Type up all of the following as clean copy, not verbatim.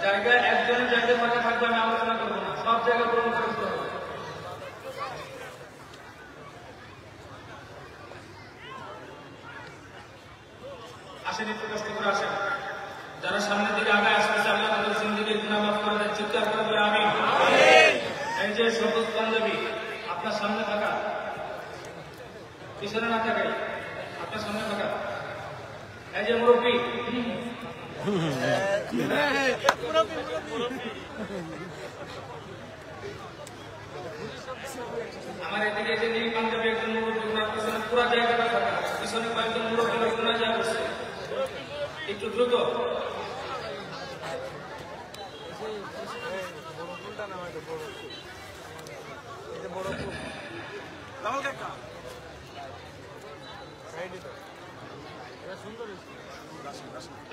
জায়গায় একজনের জায়গায় ফাঁকা থাকবে, আমি আলোচনা করবো না, সব জায়গায় পূরণ করতে হবে। আসেন, একটু কষ্ট করে আসেন। যারা সামনের দিকে আগে আসতেছে, আল্লাহ তাদের জিন্দেগির গুনাহ মাফ করে দেন, চিৎকার করে বলে আমিন। এই যে সবুজ পাঞ্জাবি আপনার সামনে থাকা, পিছনে না থাকে, আপনার সামনে থাকা এই যে মুরব্বী, আমার এদিকে যে নীল পাঞ্জাবি একজন মুরব্বী, ওনার পিছনে পুরো জায়গাটা থাকা, পিছনে কয়েকজন মুরব্বী গুণা যা করছে, একটু দ্রুত।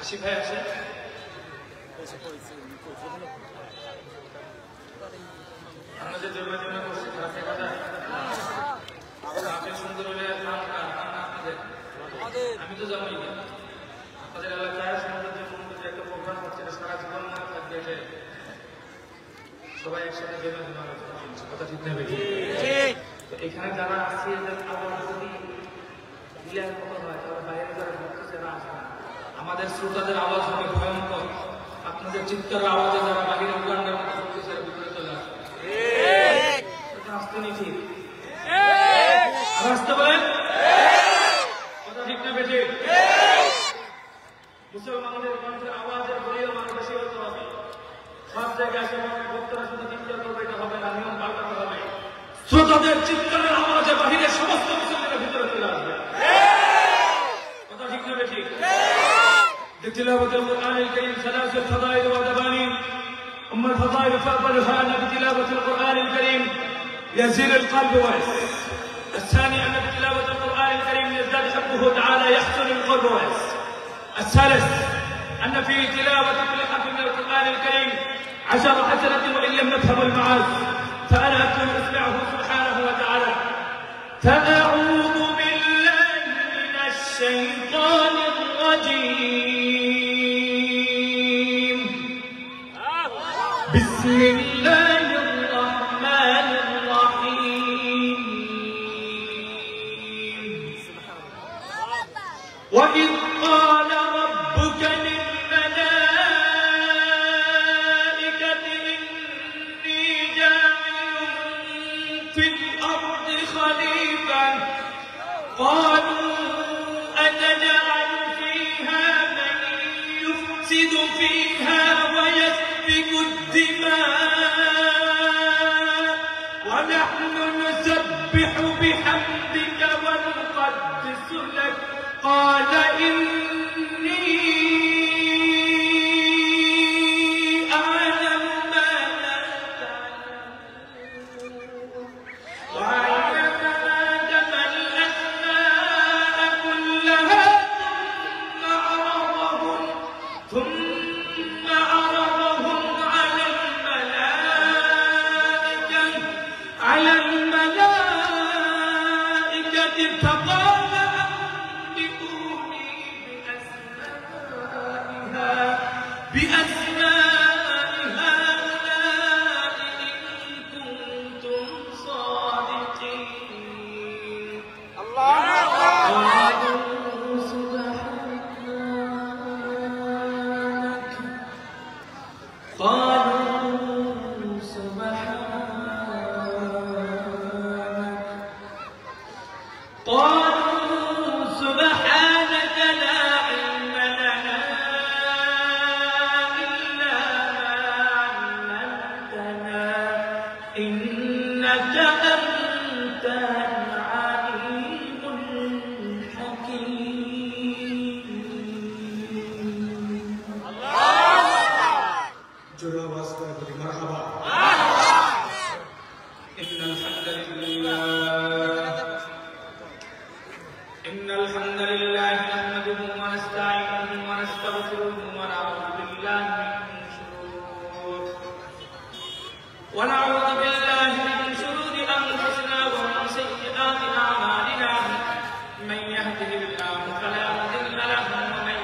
আসি ভাই, আসে আমরা যে যোগাযোগ করছি খারাপ দেখা যায়। আপনি সুন্দর হলে আপনাদের, আমি তো জানি আপনাদের এলাকায় সৌন্দর্য সৌন্দর্য একটা প্রোগ্রাম হচ্ছে, সারা জীবন মনে থাকবে যে সবাই একসাথে জমে জমে আলোচনা করছে, কথা ঠিক নেবে। তো এখানে যারা আছে এদের আবার যদি বিলের মতো হয়, তারা বাইরে যারা ঘুরতেছে না, আমাদের শ্রোতাদের আওয়াজ হবে ভয়ঙ্কর। আপনাদের চিৎকার আওয়াজে যারা বাহিরে উগান্ডার মতো ঘুরতেছে ভিতরে চলে আসবে, আসতে নি ঠিক আসতে বলেন, কথা ঠিক না বেশি? মুসলমানদের কণ্ঠের আওয়াজের ভলিউম আরো বেশি হতে হবে। সব জায়গায় এসে ভক্তরা শুধু চিৎকার করবে, এটা হবে না, নিয়ম পাল্টাতে হবে। শ্রোতাদের চিৎকারের আওয়াজে বাহিরে সমস্ত মুসলমানের ভিতরে চলে আসবে, কথা ঠিক না বেশি? بتلاوة القرآن الكريم ثلاث فضائل ودبانين. أما الفضائل فأولها أن بتلاوة القرآن الكريم يزيل القلب ويس. الثاني أن بتلاوة القرآن الكريم يزداد حبه تعالى، يحسن القلب ويس. الثالث أن في تلاوة كل حرف من القرآن الكريم 10 حسنة وإن لم نفهم المعاد. فأنا أتلو أسمعه سبحانه وتعالى: فأعوذ بالله من الشيطان الرجيم، بسم الله الرحمن الرحيم. وإذ قال ربك للملائكة إني جاعل في الأرض خليفة، قالوا أتجعل فيها من يفسد فيها ويسفك الدماء ونحن نسبح بحمدك ونقدس لك، قال إني أعلم ما لا تعلمون. وعلم آدم الأسماء كلها ثم عرضهم على الملائكة فقال أنبئوني بأسماء هؤلاء إن كنتم صادقين. قالوا سبحانك لا علم لنا إلا ما علمتنا إنك أنت العليم الحكيم. مرحبا. إن الحمد لله نحمده ونستعينه ونستغفره ونعوذ بالله من شرور أنفسنا ومن سيئات أعمالنا. من يهده الله فلا مضل له ومن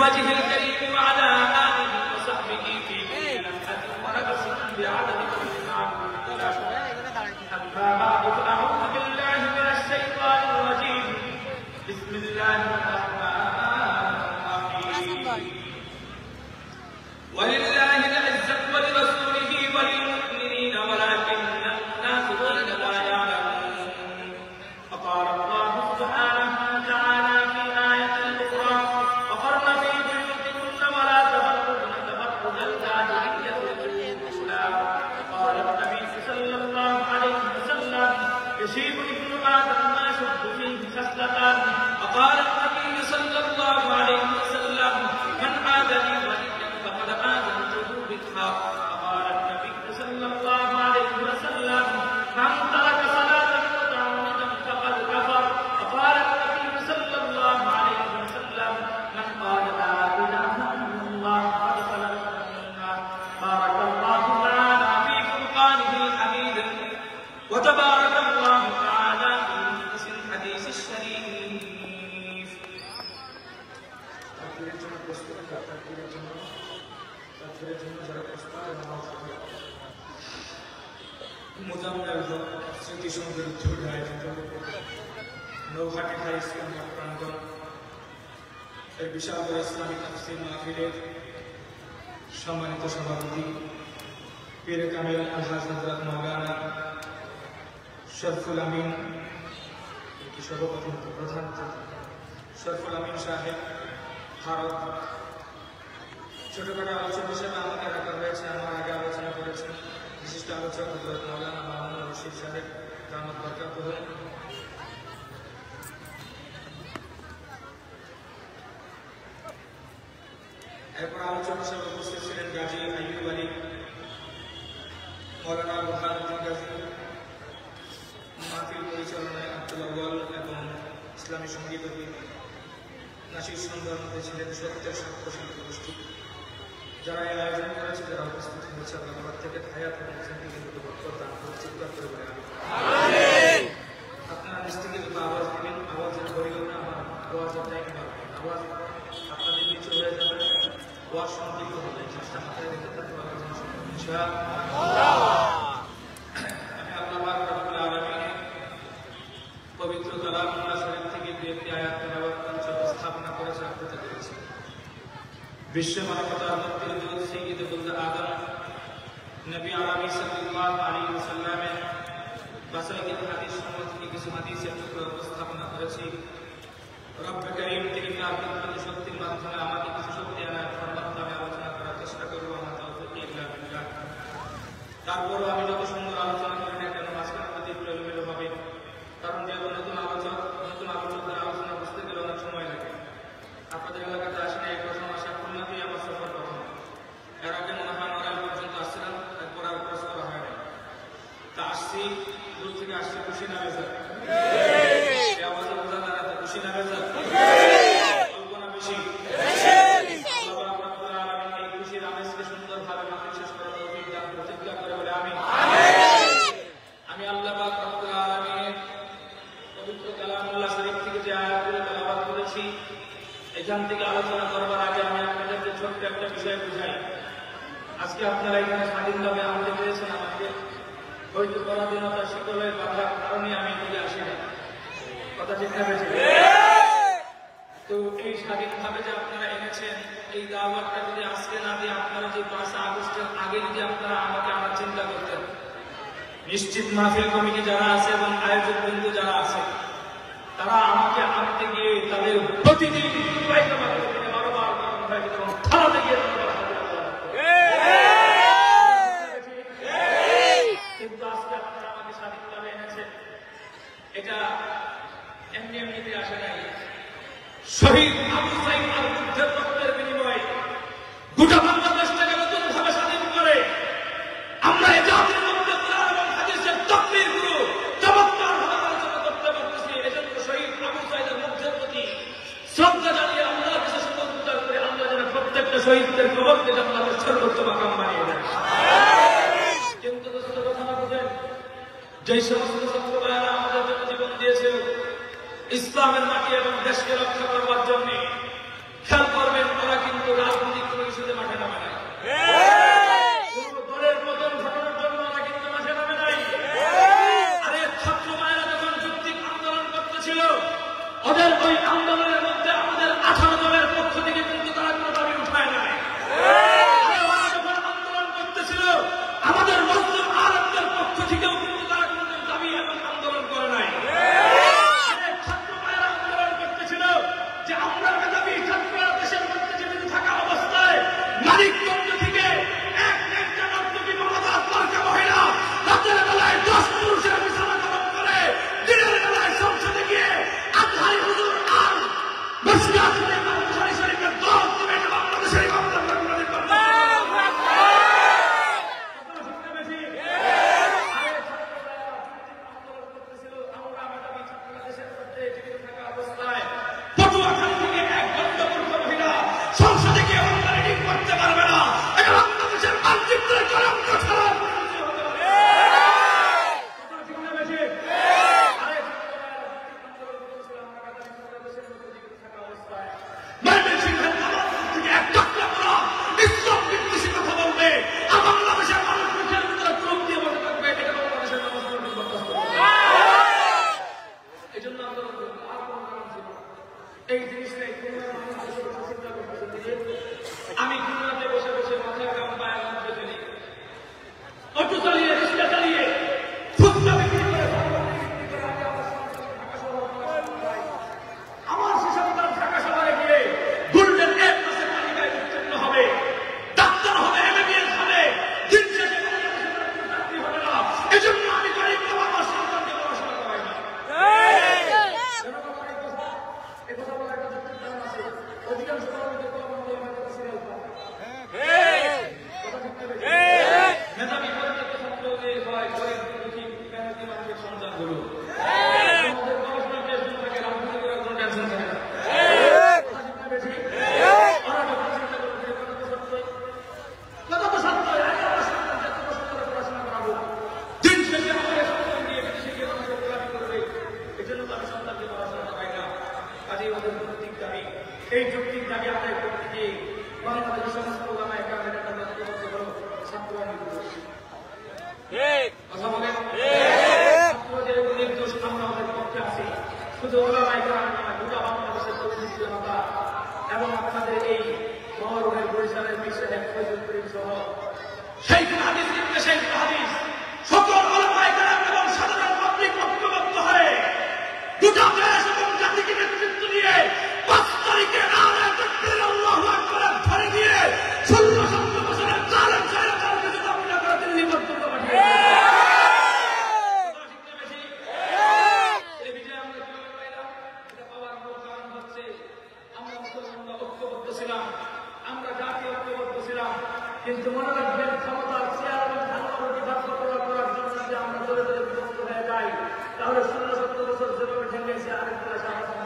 بوجه الكريم وعلى آله وصحبه في كل لمحة ونفس بعدد كل معبود لا شريك له. أما بعد فأعوذ بالله من الشيطان الرجيم. بسم الله الرحمن الرحيم. ولله العزة ولرسوله وللمؤمنين ولكن الناس لا يعلمون. وقال الله سبحانه وتعالى في آية أخرى: وقرن في بيوتكن ولا تبرجن تبرج الجاهلية الأولى. وقال النبي صلى الله عليه وسلم: يشيب ابن آدم ما يشد فيه خصلتان. وقال النبي صلى الله عليه وسلم: من عاد لي وليا فقد آذنته بالحق. وقال النبي صلى الله عليه وسلم: من ترك صلاة متعمدا فقد كفر. وقال النبي صلى الله عليه وسلم: من قال لا إله إلا الله فدخل الجنة. بارك الله تعالى في فرقانه الحميد، وتبارك الله تعالى في نفس الحديث الشريف. মুজাম্মেল হক স্মৃতি সঙ্গের উদ্যোগে আয়োজিত নৌহাটি হাই স্কুল মাঠ প্রাঙ্গণ এই বিশাল ইসলামিক তাফসীর মাহফিলের সম্মানিত সভাপতি পীর কামিল আলহাজ হযরত মাওলানা শরফুল আমিন, সভাপতি প্রধান শরফুল আমিন সাহেব ভারত, ছোটখাটো আলোচক হিসেবে আমাকে রাখা হয়েছে। আমার আগে আলোচনা করেছেন বিশিষ্ট আলোচক হযরত মাওলানা মামুনুর রশিদ সাহেব, দামাত বরকাতুহ। এরপর আলোচক হিসেবে উপস্থিত ছিলেন গাজী আইয়ুব আলী, মাওলানা বুরহানুদ্দিন গাজী, মাহফিল পরিচালনায় আব্দুল আউয়াল এবং ইসলামী সঙ্গীত নাসির সন্ধ্যার মধ্যে ছিলেন সত্যের সাক্ষ্যশীল গোষ্ঠী। যারা এই আয়োজন করেছে, যারা উপস্থিত হয়েছে, আল্লাহ থেকে হায়াত এবং জিন্দেগির বরকত দান করে চিৎকার করে বলে আমিন। আপনারা নিজ থেকে যদি আওয়াজ দিবেন, আওয়াজের ধরিও না, আমার আওয়াজের টাইম লাগবে, আওয়াজ আপনাদের নিচে হয়ে যাবে, আওয়াজ সংকীর্ণ হবে। চেষ্টা মাথায় রেখে থাকতে পারবেন ইনশাআল্লাহ। আমি আল্লাহ রাব্বুল আলামিনের পবিত্র কালামুল্লাহ শরীফ থেকে দুই একটি আয়াত তেলাওয়াত করে উপস্থাপনা করে রাখতে পেরেছি। বিশ্ব মানবতার মুক্তির দূত সাইয়্যিদ ওয়ালদ আদম নবী আরবি সাল্লাল্লাহু আলাইহি ওয়াসাল্লামের বাসাইকিত হাদিস সমূহ থেকে কিছু হাদিসের টুকরো উপস্থাপনা করেছি। রব্ব করিম তিনি তার বিদ্যমান শক্তির মাধ্যমে আমাকে কিছু শক্তি আনায় ফরমাতে আমি আলোচনা করার চেষ্টা করব। আমার তাওফীক ইল্লা বিল্লাহ। তারপরও আমি যত সুন্দর আলোচনা করি না কেন, মাঝখানে যদি এলোমেলো হবে, কারণ যেহেতু নতুন আলোচকদের আলোচনা বুঝতে গেলে অনেক সময় লাগে। আপনাদের এলাকাতে আসি না, এই প্রথম আসা, খুলনাতেই আমার সফর প্রথম। এর আগে মনে হয় নড়াইল পর্যন্ত আসছিলাম, এরপর আর ক্রস করা হয় না। তা আসছি, দূর থেকে আসছি, খুশি না বেজার? এই আওয়াজে বোঝা যায় না, খুশি না বেজার? অল্প না বেশি? আল্লাহ রাব্বুল আলামিন এই খুশির আমেজকে সুন্দরভাবে মাহফিল শেষ করার তৌফিক দান করুন। চিৎকার করে বলে আমিন। আমি আল্লাহ রাব্বুল আলামিনের পবিত্র কালামুল্লাহ শরীফ থেকে যে আয়াতগুলো তেলাওয়াত করেছি, এখান থেকে আলোচনা করবার আগে আমি আপনাদেরকে ছোট্ট একটা বিষয় বুঝাই। আজকে আপনারা এখানে স্বাধীনভাবে আমাদের পেয়েছেন, আমাকে হয়তো পরাধীনতার শিকলের বাধার কারণে আমি এদিকে আসি না। কথা ঠিক না বেশি? তো এই স্বাধীনভাবে যে আপনারা এনেছেন, এই দাওয়াতটা যদি আজকে না দিয়ে আপনারা যে 5 আগস্টের আগে যদি আপনারা আমাকে আমার চিন্তা করতেন, নিশ্চিত মাহফিল কমিটি যারা আছে এবং আয়োজক বৃন্দ যারা আছে, তারা আমাকে আনতে গিয়ে তাদের প্রতিদিন থানাতে গিয়ে কিন্তু আজকে আপনারা আমাকে স্বাধীনভাবে এনেছেন, এটা এমনি এমনিতে আসে নাই। শহীদ আবু সাঈদ আল-বুদ্ধের রক্তের বিনিময়ে গোটা বাংলাদেশটাকে নতুনভাবে স্বাধীন করে আমরা এই জাতির মধ্যে কোরআন এবং হাদিসের তাকবীর গুলো চমৎকারভাবে আলোচনা করতে পারতেছি। এজন্য শহীদ আবু সাঈদের মুগ্ধের প্রতি শ্রদ্ধা জানিয়ে আল্লাহর কাছে শুকর করে আমরা যেন প্রত্যেকটা শহীদদের কবরকে জান্নাতের সর্বোচ্চ মাকাম বানিয়ে দেয়। কিন্তু দোস্ত কথা না বুঝেন, যেই সমস্ত ছাত্র ভাইয়েরা আমাদের জন্য জীবন দিয়েছিল ইসলামের মাটি এবং দেশকে রক্ষা করবার জন্য, খেয়াল করবেন ওরা কেউ রাজনৈতিক কোনো ইস্যুতে মাঠে নামে নাই, কোনো দলের পতন ঘটানোর জন্য ওরা কিন্তু মাঠে নামে নাই। আরে ছাত্র ভাইয়েরা যখন যৌক্তিক আন্দোলন করতেছিল, ওদের ওই আন্দোলনের মধ্যে আমাদের 18 দলের পক্ষ থেকে কিন্তু তারা কোনো দাবি উঠায় নাই। ওরা যখন আন্দোলন করতেছিল, আমাদের মুসলিম আলেমদের পক্ষ থেকেও কিন্তু তারা কোনো দাবি এবং আন্দোলন করে নাই। ছাত্র ভাইয়েরা আন্দোলন করতেছিল যে আমরা মেধাবী ছাত্ররা দেশের মধ্যে জীবিত থাকা অবস্থায় মানিকগঞ্জ থেকে একটা নর্তকী মমতা মার্কা মহিলা রাতের বেলায় 10 পুরুষের বিছানা গরম করে দিনের বেলায় সংসদে গিয়ে আজহারি হুজুর আর মসজিদ বুখারী শরীফের দোষ দিবে এটা বাংলাদেশের ইমামদের বাংলাদেশ করবে। পটুয়াখালী থেকে এক গণ্ডমূর্খ মহিলা সংসদে গিয়ে অনলাইন করতে পারবে না, এটা বাংলাদেশের মানচিত্রের কলঙ্ক ছাড়া এই জিনিসটাই আমি খুলনাতে বসে বসে মাথার কাম পায়ের মধ্যে ফেলি, অটো চালিয়ে রিক্সা চালিয়ে ফুচকা বিক্রি করে আমার শিশুরা ঢাকা শহরে গিয়ে গোল্ডেন এ প্লাসের তালিকায় উত্তীর্ণ হবে, ডাক্তার হবে, এমবিবিএস হবে, দিন শেষে চাকরি হবে না। এই জন্য আমি গরিব বাবার সন্তানকে পড়াশোনা করাই না। অধিকাংশ মেধাবী পরিচিত ছাত্রদের হয় গরিব দুঃখী মেহনতি মানুষের সন্তান গুলো আমাদের পড়াশোনার টেনশন থাকে, রাজনীতি করার কোনো টেনশন থাকে না। কত তো ছাত্র পড়াশোনা করাবো, দিন শেষে আমাদের সন্তান দিয়ে বিদেশে গিয়ে মানুষের গোলামি করবে। এই জন্য তো আমি সন্তানকে পড়াশোনা করাই না। কাজেই ওদের যৌক্তিক দাবি, এই যৌক্তিক দাবি আদায় করতে গিয়ে বাংলাদেশের সমস্ত ওলামায়ে কেরামের একটা নেতৃত্ব হলো ছাত্র আন্দোলন। কথা বলেন, ছাত্রদের নির্দোষ, আমরা ওদের পক্ষে আছি। শুধু ওলামায়ে কেরাম নয়, গোটা বাংলাদেশের তৌহিদি জনতা এবং আপনাদের এই মহরমের বরিশালের মিশন এক ফজল করিম সহ শেখ হাদিস ইবনে শেখ হাদিস সকল ওলামায়ে কেরাম এবং সাধারণ পাবলিক ঐক্যবদ্ধ হয়ে গোটা দেশ এবং জাতিকে নেতৃত্ব দিয়ে 5 তারিখে নারে তাকবীর আল্লাহু আকবার ধরে দিয়ে 16 বছরের জালেম সরকারকে জবাবদিহি করে দিল্লি পর্যন্ত পাঠিয়ে এই বিজয় আমরা কিভাবে পাইলাম? এটা পাওয়ার মূল কারণ হচ্ছে আমরা মুসলমানরা ঐক্যবদ্ধ ছিলাম, আমরা জাতি ঐক্যবদ্ধ ছিলাম। কিন্তু মনে রাখবেন, ক্ষমতার চেয়ার এবং ধারণাটি ভাগ করার জন্য যে আমরা দলে দলে বিভক্ত হয়ে যাই, তাহলে 16-17 বছর যেভাবে ঠেঙ্গেছে আরেকটু আসে আমরা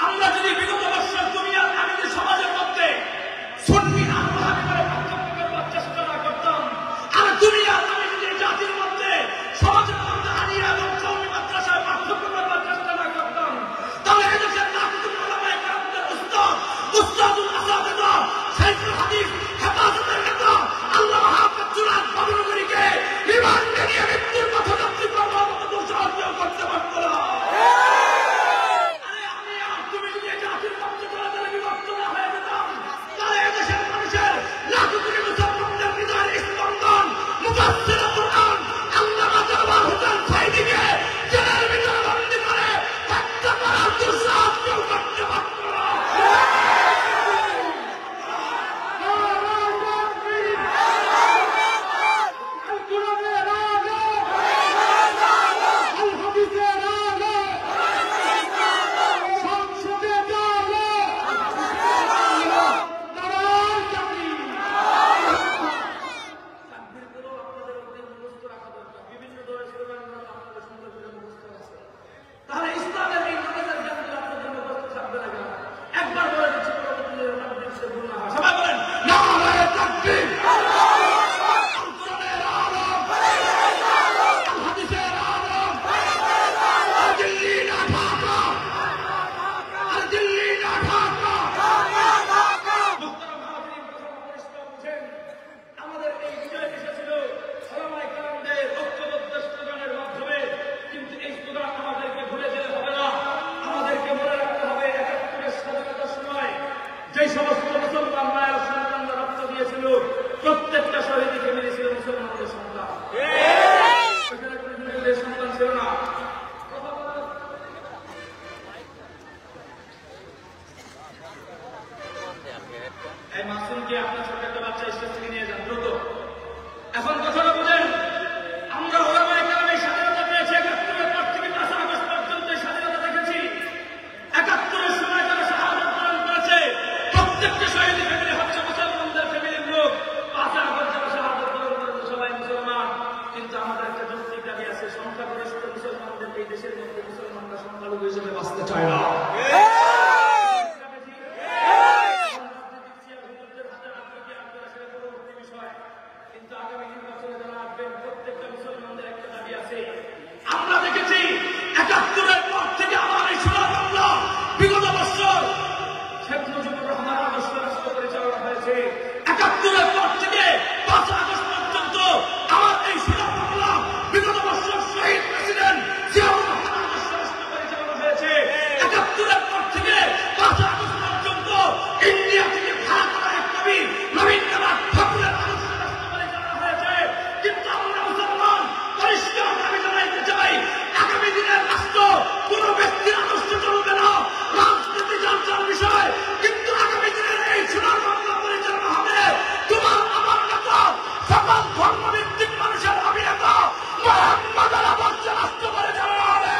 আমরা যদি বিগত বর্ষের দুনিয়ার আমিদের সমাজের মধ্যে সুন্নি আর ওয়াহাবি বলে পার্থক্য করবার চেষ্টা না করতাম, আর দুনিয়ার আমি যদি জাতির মধ্যে সমাজের মধ্যে আলিয়া এবং কওমি মাদ্রাসায় পার্থক্য করবার চেষ্টা না করতাম, তাহলে এদেশের নামযুক্ত ওলামায়ে কেরাম এই দেশের মধ্যে মুসলমানরা সংখ্যালঘু হিসেবে বাঁচতে চায় না। কিন্তু আগামী নির্বাচনে যারা আসবেন প্রত্যেকটা মুসলমানদের একটা দাবি আছে। আমরা দেখেছি ৭১-এর পর থেকে আমার এই সোনার বাংলা বিগত বছর শেখ মুজিবুর রহমান আদর্শ রাষ্ট্র পরিচালনা হয়েছে। ৭১-এর পর থেকে ৫ আগস্ট পর্যন্ত আমার এই সোনার বাংলা বিগত বছর শহীদ প্রেসিডেন্ট জিয়াউর রহমান আদর্শ রাষ্ট্র পরিচালনা হয়েছে। ৭১-এর পর থেকে ৫ আগস্ট পর্যন্ত ইন্ডিয়া থেকে ভাড়া করা এক কবি রবীন্দ্রনাথ ঠাকুরের আদর্শ রাষ্ট্র পরিচালনা হয়েছে। কিন্তু আমরা মুসলমান পরিষ্কার দাবি জানাইতে চাই, আগামী দিনের রাষ্ট্র কোন ব্যক্তির আদর্শ চলবে না, রাজনীতি চর্চার বিষয়। কিন্তু আগামী দিনের এই সোনার বাংলা পরিচালনা হবে তোমার আমার নেতা সকল ধর্মভিত্তিক মানুষের অভিনেতা মোহাম্মদ আলী রাষ্ট্র পরিচালনা হবে।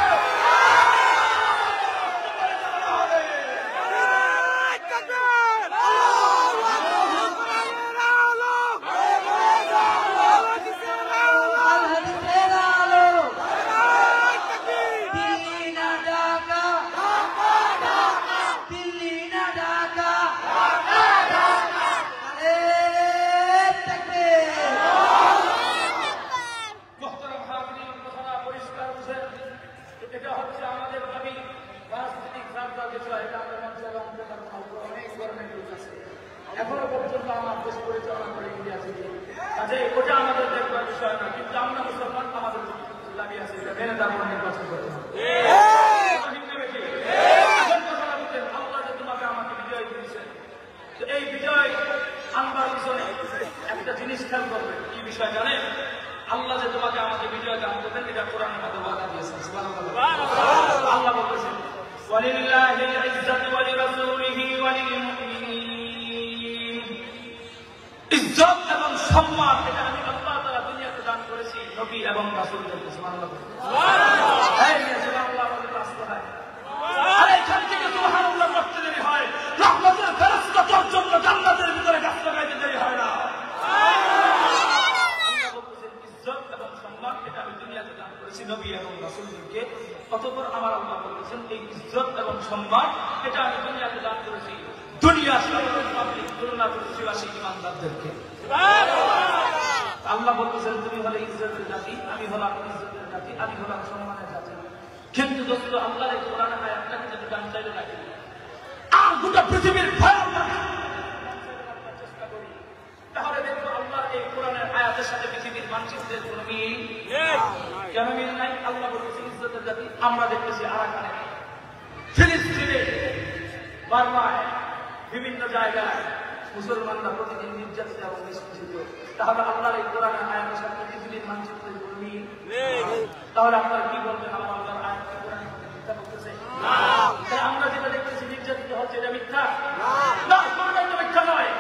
এটা হচ্ছে আমাদের দাবি, রাজনৈতিক যাত্রা বিষয়। এটা আমরা মঞ্চে আনতে পারবো না, অনেক ধরনের লোক আছে এখনো পর্যন্ত আমার দেশ পরিচালনা করে ইন্ডিয়া থেকে। কাজে ওটা আমাদের দেখবার বিষয় না। কিন্তু আমরা মুসলমান, আমাদের দাবি আছে, এটা মেনে তারপর নির্বাচন করতে হবে। এখন কথাটা বলছেন, আল্লাহ যে তোমাকে আমাকে বিজয় দিয়েছেন, তো এই বিজয় আনবার পিছনে একটা জিনিস খেয়াল করবেন। কি বিষয় জানেন? আল্লাহ যে তোমাকে আমাকে বিজয় দান করবেন, এটা কোরআনের মধ্যে ওয়াদা দিয়েছেন। আল্লাহ বলতেছেন, ওয়ালিল্লাহিল ইজ্জাতু ওয়া লিরাসূলিহি ওয়া লিল মুমিনিন। ইজ্জত এবং সম্মান এটা আমি আল্লাহ তাআলা দুনিয়াতে দান করেছি নবী এবং রাসূলদেরকে। সুবহানাল্লাহ। এই সুবহানাল্লাহ বলে রাস্তা হয়। আর এখান থেকে সুবহানাল্লাহ পড়তে দেরি হয়, রহমতের ফেরেশতা তোর জন্য জান্নাতের ভিতরে গাছ লাগাইতে দেরি হয় না। নবী এবং রাসূলদেরকে। অতঃপর আমার আল্লাহ বলেছেন, এই ইজ্জত এবং সম্মান এটা আমি দুনিয়াতে দান করেছি দুনিয়া পাবলিক দুনিয়াবাসী ইমানদারদেরকে। আল্লাহ বলতেছেন, তুমি হলে ইজ্জতের জাতি, আমি হলাম ইজ্জতের জাতি, আমি হলাম সম্মানের জাতি। কিন্তু দোস্ত, আল্লাহর এই কোরআনের আয়াতটাকে যদি গান চাইলে রাখি আর গোটা পৃথিবীর ভয়ানক চেষ্টা করি, তাহলে দেখবো আল্লাহর এই কোরআনের আয়াতের সাথে পৃথিবীর মানচিত্রের কোন মিল কেন মিল নাই? আল্লাহ বলতেছেন ইজ্জতের জাতি, আমরা দেখতেছি আরাকানে, ফিলিস্তিনে, বার্মায়, বিভিন্ন জায়গায় মুসলমানরা প্রতিদিন নির্যাতিত এবং নিষ্পেষিত। তাহলে আল্লাহর এই কোরআনের আয়াতের সাথে পৃথিবীর মানচিত্রের কোন মিল? তাহলে আপনারা কি বলবেন? আমার আল্লাহর আয়াত কি কোরআনের মধ্যে মিথ্যা বলতেছে? আমরা যেটা দেখতেছি নির্যাতিত হচ্ছে, এটা মিথ্যা না? কোনটাই তো মিথ্যা নয়।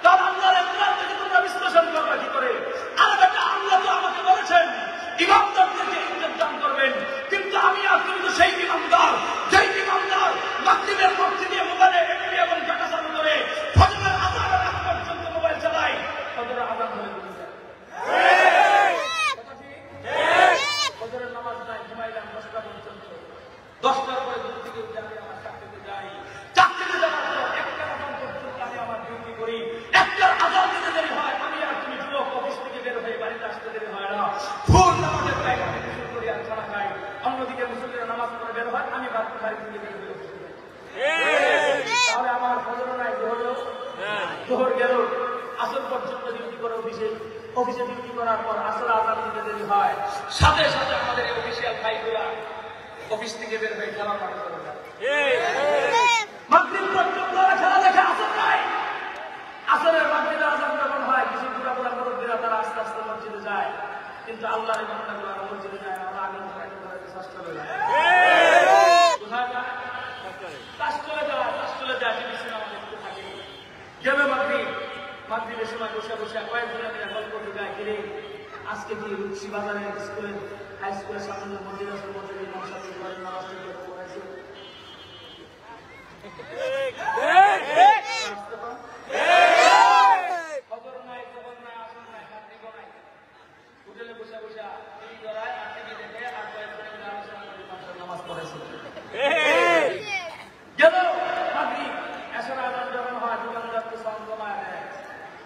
তাহলে আল্লাহর এই কোরআন থেকে তোমরা বিশ্লেষণ করবে কি করে? আর বেটা, আল্লাহ তো আমাকে বলেছেন ইমামদারদেরকে ইজ্জত দান করবেন, কিন্তু আমি আর তুমি তো সেই ইমামদার, যেই ইমামদার মাগরিবের পর থেকে মোবাইলে এমবি এবং ডাটা চালু করে ফজরের আযানের আগ পর্যন্ত মোবাইল চালায়, ফজরের আযান হলে ঘুমিয়ে যায়। ফজরের নামাজ নাই, ঘুমাইলাম 10টা পর্যন্ত, 10টার পরে ঘুম থেকে উঠে আমি আমার চাকরিতে যাই, চাকরিতে যাওয়ার পর 1টার আযান পর্যন্ত আমি আমার ডিউটি করি। 1টার আযান দিতে দেরি হয়, আমি আর তুমি যুবক অফিস থেকে বের হয়ে বাড়িতে আসতে দেরি হয় না, ভোর নামাজের টাইম আমি শুরু করি আর খানা খাই। অন্যদিকে মুসল্লিরা নামাজ পড়ে বের হয়, আমি বাড়ি থেকে বের হয়ে তাহলে আমার ফজর নাই, জোহর গেল, আসর পর্যন্ত ডিউটি করে অফিসে ডিউটি করার পর আসর আযান দিতে দেরি হয়, সাথে সাথে আমাদের অফিসিয়াল ভাইগুলা অফিস থেকে বের হয়ে খেলা পাঠ করে যায়। মাগরিব পর্যন্ত খেলা দেখে আসর নাই। আসরের মাগরিবে আযান যখন হয়, কিছু বুড়া বুড়া মুরব্বীরা তারা আস্তে আস্তে মসজিদে যায়, কিন্তু আল্লাহর বান্দাগুলো মসজিদে যায় না, ওরা আগে শ্বাস চলে যায়। কোথায় যায়? শ্বাস চলে যায়, টিভি সিনেমা দেখতে থাকে। গেলে মাগরিবের সময় বসে বসে কয়েকজনে মিলে গল্প ঢুকায়, কিরে আজকে কি রুচি বাজারে স্কুলের হাই স্কুলের সামনে মসজিদ আছে, মসজিদে ইমাম সাহেব ঘরের নামাজ পড়াইছে। খবর নাই, আসর নাই, মাগরিব নাই, হোটেলে বসে বসে টিভি ধরায় আর টিভি দেখে আর কয়েকজনে মিলে আলোচনা করে করেছে গেল মাগরিব এসর আজান যখন হয় দোকানদারকে সাউন্ড কমায় দেয়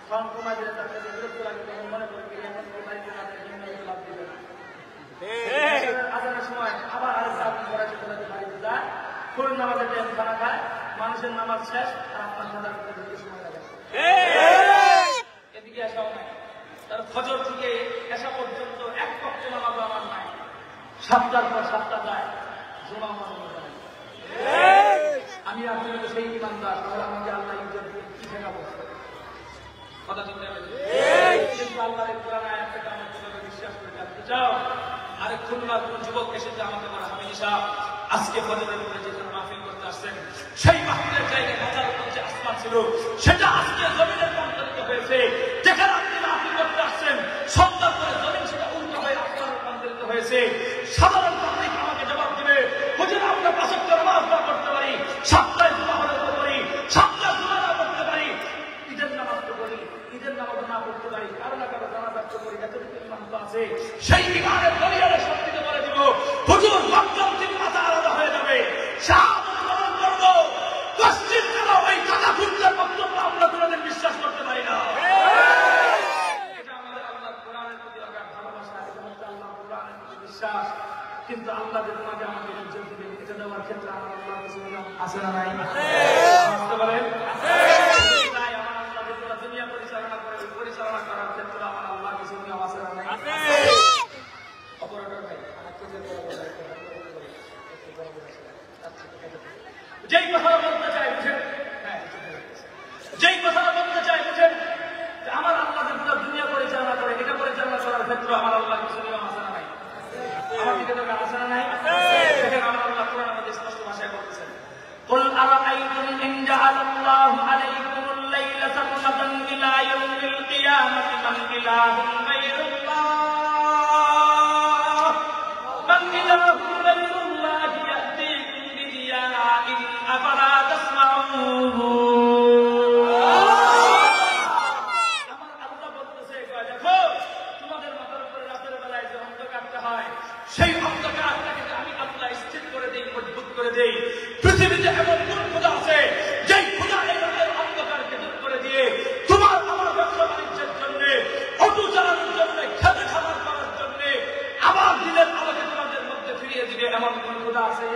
সাউন্ড কমায় দিলে তার কাছে বিরক্ত লাগে তখন মনে করে কি এখন কোথায় তাদের হিন্দু লাভ দিবে না আজানের সময় আবার আরেকটা আপনি করাচ্ছে কোথায় বাড়িতে যায় ফুল নামাজের টাইম খানা খায় মানুষের নামাজ শেষ আর আপনার খানা করতে সময় লাগে এদিকে আসাও নাই তার ফজর থেকে এসা পর্যন্ত এক পক্ষ নামাজ আমার নাই 7টার পর 7টা যায় জমা আমি আপনার সেই ইমানদার তাহলে আমাকে আল্লাহ ইজ্জত দিয়ে কি শেখাবো কথা চিন্তা কিন্তু আল্লাহর কোরআন আয়াত থেকে আমরা কিভাবে বিশ্বাস করে জানতে চাও আরে খুলনার কোন যুবক এসে যে আমাকে বলে হামিদি সাহেব আজকে ফজরের উপরে যেখানে মাহফিল করতে আসছেন সেই মাহফিলের জায়গায় মাথার উপর যে আসমান ছিল সেটা আজকে জমিনে রূপান্তরিত হয়েছে যেখানে আপনি মাহফিল করতে আসছেন সন্ধ্যার পরে জমিন সেটা উল্টো হয়ে আসমানে রূপান্তরিত হয়েছে সাধারণ পাবলিক আমাকে জবাব দিবে হুজুর আমরা 5 ওয়াক্ত নামাজ না পড়তে পারি 7টায় জুমা হলে পড়তে পারি 7টায় জুমা না পড়তে পারি ঈদের নামাজ তো পড়ি ঈদের নামাজ না পড়তে পারি কারো না কারো জানাজা তো করি এতটুকু ইমান তো আছে সেই ইমানের দলিলের শক্তিতে বলে দিব হুজুর বাক্যম থেকে মাথা আলাদা হয়ে যাবে শাহাদাত বরণ করব মসজিদ কালো ওই টাকা ফুলটার বক্তব্য আমরা কোনোদিন বিশ্বাস করতে পারি না এটা আমাদের আল্লাহর কোরআনের প্রতি অগাধ ভালোবাসা এটা হচ্ছে আল্লাহর কোরআনের প্রতি বিশ্বাস কিন্তু আল্লাহ যে তোমাকে আমাকে ইজ্জত দিবেন এটা দেওয়ার ক্ষেত্রে আমার আল্লাহ কিছু নিয়ম আছে না নাই বুঝতে পারেন তাই আমার আল্লাহ যে পুরো দুনিয়া পরিচালনা করে পরিচালনা করার ক্ষেত্রে আমার আল্লাহ কিছু নিয়ম আছে না নাই অপারেটর ভাই আমাকে যে যেই কথা বলতে চাই বুঝেন যেই কথা বলতে চাই বুঝেন আমার আল্লাহ যে পুরো দুনিয়া পরিচালনা করে এটা পরিচালনা করার ক্ষেত্রে আমার আল্লাহ কিছু নিয়ম আছে না নাই আমার দিকে দরকার আছে না নাই দেখেন আমার আল্লাহ কোরআন আমাদের স্পষ্ট ভাষায় বলতেছেন قل أرأيتم إن جعل الله عليكم الليل سرمدا إلى يوم القيامة من إله غير الله من إله غير الله يأتيكم بضياء أفلا تسمعون সেই অন্ধকারটাকে আমি আল্লাহ স্থির করে দেই মজবুত করে দেই পৃথিবীতে এমন কোন খোদা আছে যেই খোদা এই অন্ধকারকে দূর করে দিয়ে তোমার আমার ব্যবসা বাণিজ্যের জন্য অটো চালানোর জন্য খেতে খাবার করার জন্য আবার দিনের আলোকে তোমাদের মধ্যে ফিরিয়ে দিবে এমন কোন খোদা আছে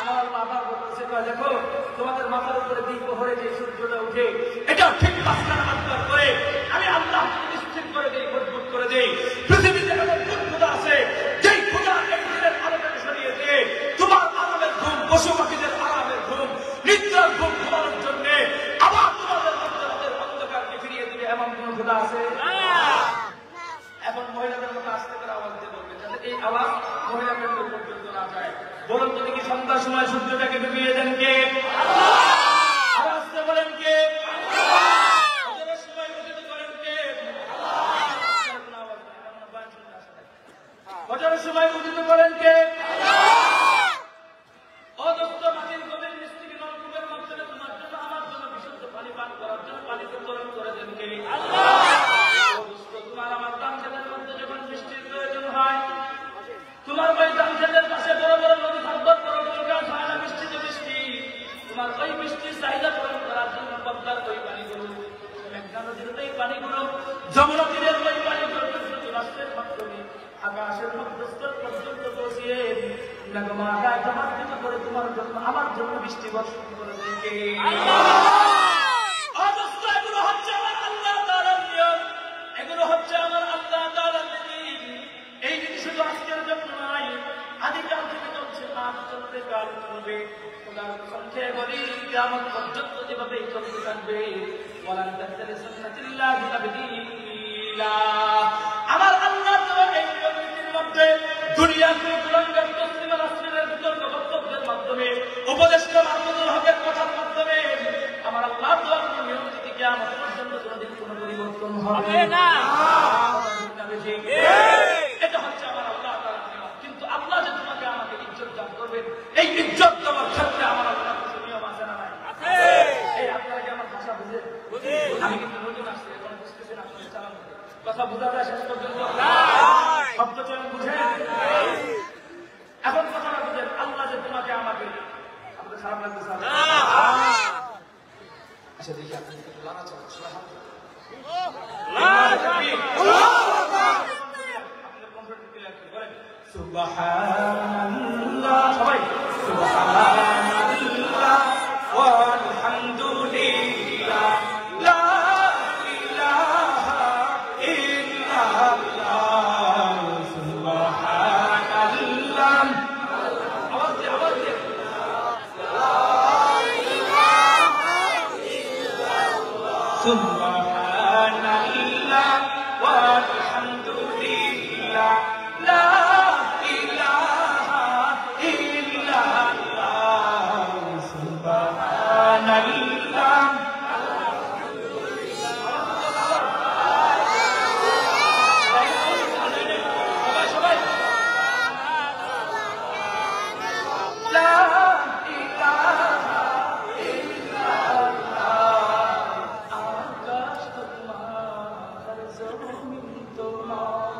আমার আল্লাহ আবার বলতেছে দেখো তোমাদের মাথার উপরে দ্বিপ্রহরে যে সূর্যটা উঠে এটা ঠিক 5 নাম্বার করে আমি আল্লাহ স্থির করে দেই মজবুত করে দেই পৃথিবীতে এমন কোন খোদা আছে যেই খোদা এই দিনের আলোটাকে সরিয়ে দিয়ে তোমার আরামের ঘুম পশু পাখিদের আরামের ঘুম নিদ্রার ঘুম ঘুমানোর জন্য আবার তোমাদের মধ্যে রাতের অন্ধকারকে ফিরিয়ে দিবে এমন কোন খোদা আছে এখন মহিলাদের মতো আস্তে করে আওয়াজ দিয়ে বলবেন যাতে এই আওয়াজ মহিলাদের পর্যন্ত না যায় বলুন তো দেখি সন্ধ্যার সময় সূর্যটাকে ডুবিয়ে দেন কে আল্লাহ আস্তে বলেন কে ফজরের সময় উদিত করেন কে ফজরের সময় উদিত করেন কে অদত্ত মাটির গভীর মিস্ত্রি নলকূপের মাধ্যমে তোমার জন্য আমার জন্য বিশুদ্ধ পানি পান করার জন্য পানি উত্তোলন করে দেন কে তোমার আমার দাম খেতের মধ্যে যখন বৃষ্টির প্রয়োজন হয় তোমার ওই দাম খেতের পাশে বড় বড় নদী থাকবার বড় বড় গাছ হয় না বৃষ্টিতে বৃষ্টি তোমার ওই বৃষ্টির চাহিদা পূরণ করার জন্য পদ্মার ওই পানিগুলো মেঘনা নদীর ওই পানিগুলো যমুনা তীরের ওই পানিগুলো রাষ্ট্রের মাধ্যমে আকাশের মধ্যস্থল পর্যন্ত পৌঁছিয়ে মেঘমালায় জমাকৃত করে তোমার জন্য আমার জন্য বৃষ্টি বর্ষণ করে দেখে এগুলো হচ্ছে আমার আল্লাহ তাআলার নিয়ম এগুলো হচ্ছে আমার আল্লাহ তাআলার নীতি এই নীতি শুধু আজকের জন্য নয় আদিকাল থেকে চলছে আজ চলবে কাল চলবে খোদার সংখ্যায় বলি কিয়ামত পর্যন্ত যেভাবে চলতে থাকবে ওয়ালান তাহতালি সুন্নাতিল্লাহি তাবদীলা আমার আল্লাহ তাআলা এই নীতির মধ্যে দুনিয়ার কুলাঙ্গার তসলিমা রাসূলের বিতর্ক বক্তব্যের মাধ্যমে উপদেষ্টা মাহমুদুল হকের কথার মাধ্যমে আমার আল্লাহ তাআলার নিয়ম নীতি কিয়ামত পর্যন্ত কোনদিন কোনো পরিবর্তন হবে না এটা হচ্ছে আমার আল্লাহ তাআলার নিয়ম কিন্তু আল্লাহ যে তোমাকে আমাকে ইজ্জত দান করবেন এই ইজ্জত দেওয়ার ক্ষেত্রে আমার আল্লাহর কিছু নিয়ম আছে না নাই এই আপনারা কি আমার ভাষা বুঝে আমি কিন্তু নতুন আসছি এখন বুঝতেছেন আপনাদের চালানো কথা বোঝা যায় শেষ পর্যন্ত? শব্দ চয়ন বুঝেন? এখন কথাটা বুঝেন, আল্লাহ যে তোমাকে আমাকে, আমাদের খারাপ লাগতেছে? আচ্ছা দেখি আপনি একটু লানা চালান, সুবহানাল্লাহ, সবাই সুবহানাল্লাহ ওয়ালহামদুলিল্লাহ, লা ইলাহা ইল্লাল্লাহ, সুবহানাল্লাহ। আওয়াজ দিয়ে, আওয়াজ দিয়ে। সুবহানাল্লাহ ওয়ালহামদুলিল্লাহ, লা ইলাহা ইল্লাল্লাহ, সুবহানাল্লাহ। সবাই লা ইলাহা ইল্লাল্লাহ, আকাশ তোমার, জমিন তোমার,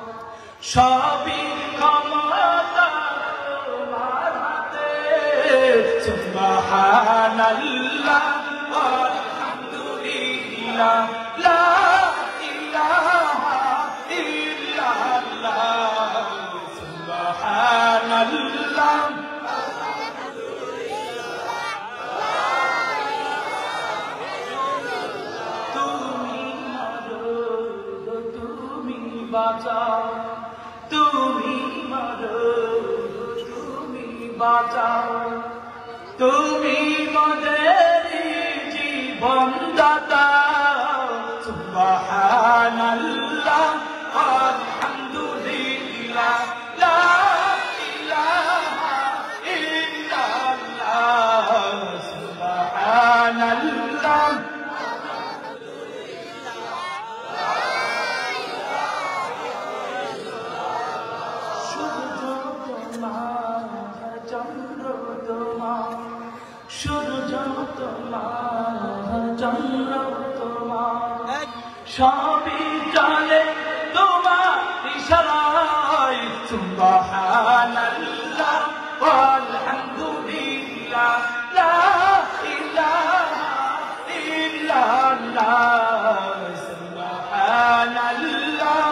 সবই ক্ষমতা তোমার হাতে। সুবহানাল্লাহ আলহামদুলিল্লাহ, লা ইলাহা ইল্লাল্লাহ, সুবহানাল্লাহ। তুমি মারো, তুমি বাঁচাও, তুমি মারো, তুমি বাঁচাও, তুমি মোদের জীবন দাতা। সুবহানাল্লাহ আলহামদুলিল্লাহ, লা ইলাহা ইল্লাল্লাহ, সুবহানাল্লাহ। সূর্য তোমার, চন্দ্র তোমার, সূর্য তোমার, চন্দ্র তোমার, সবই চলে তোমার ইশারায়। সুবহানাল্লাহ আলহামদুলিল্লাহ, লা ইলাহা ইল্লাল্লাহ, সুবহানাল্লাহ।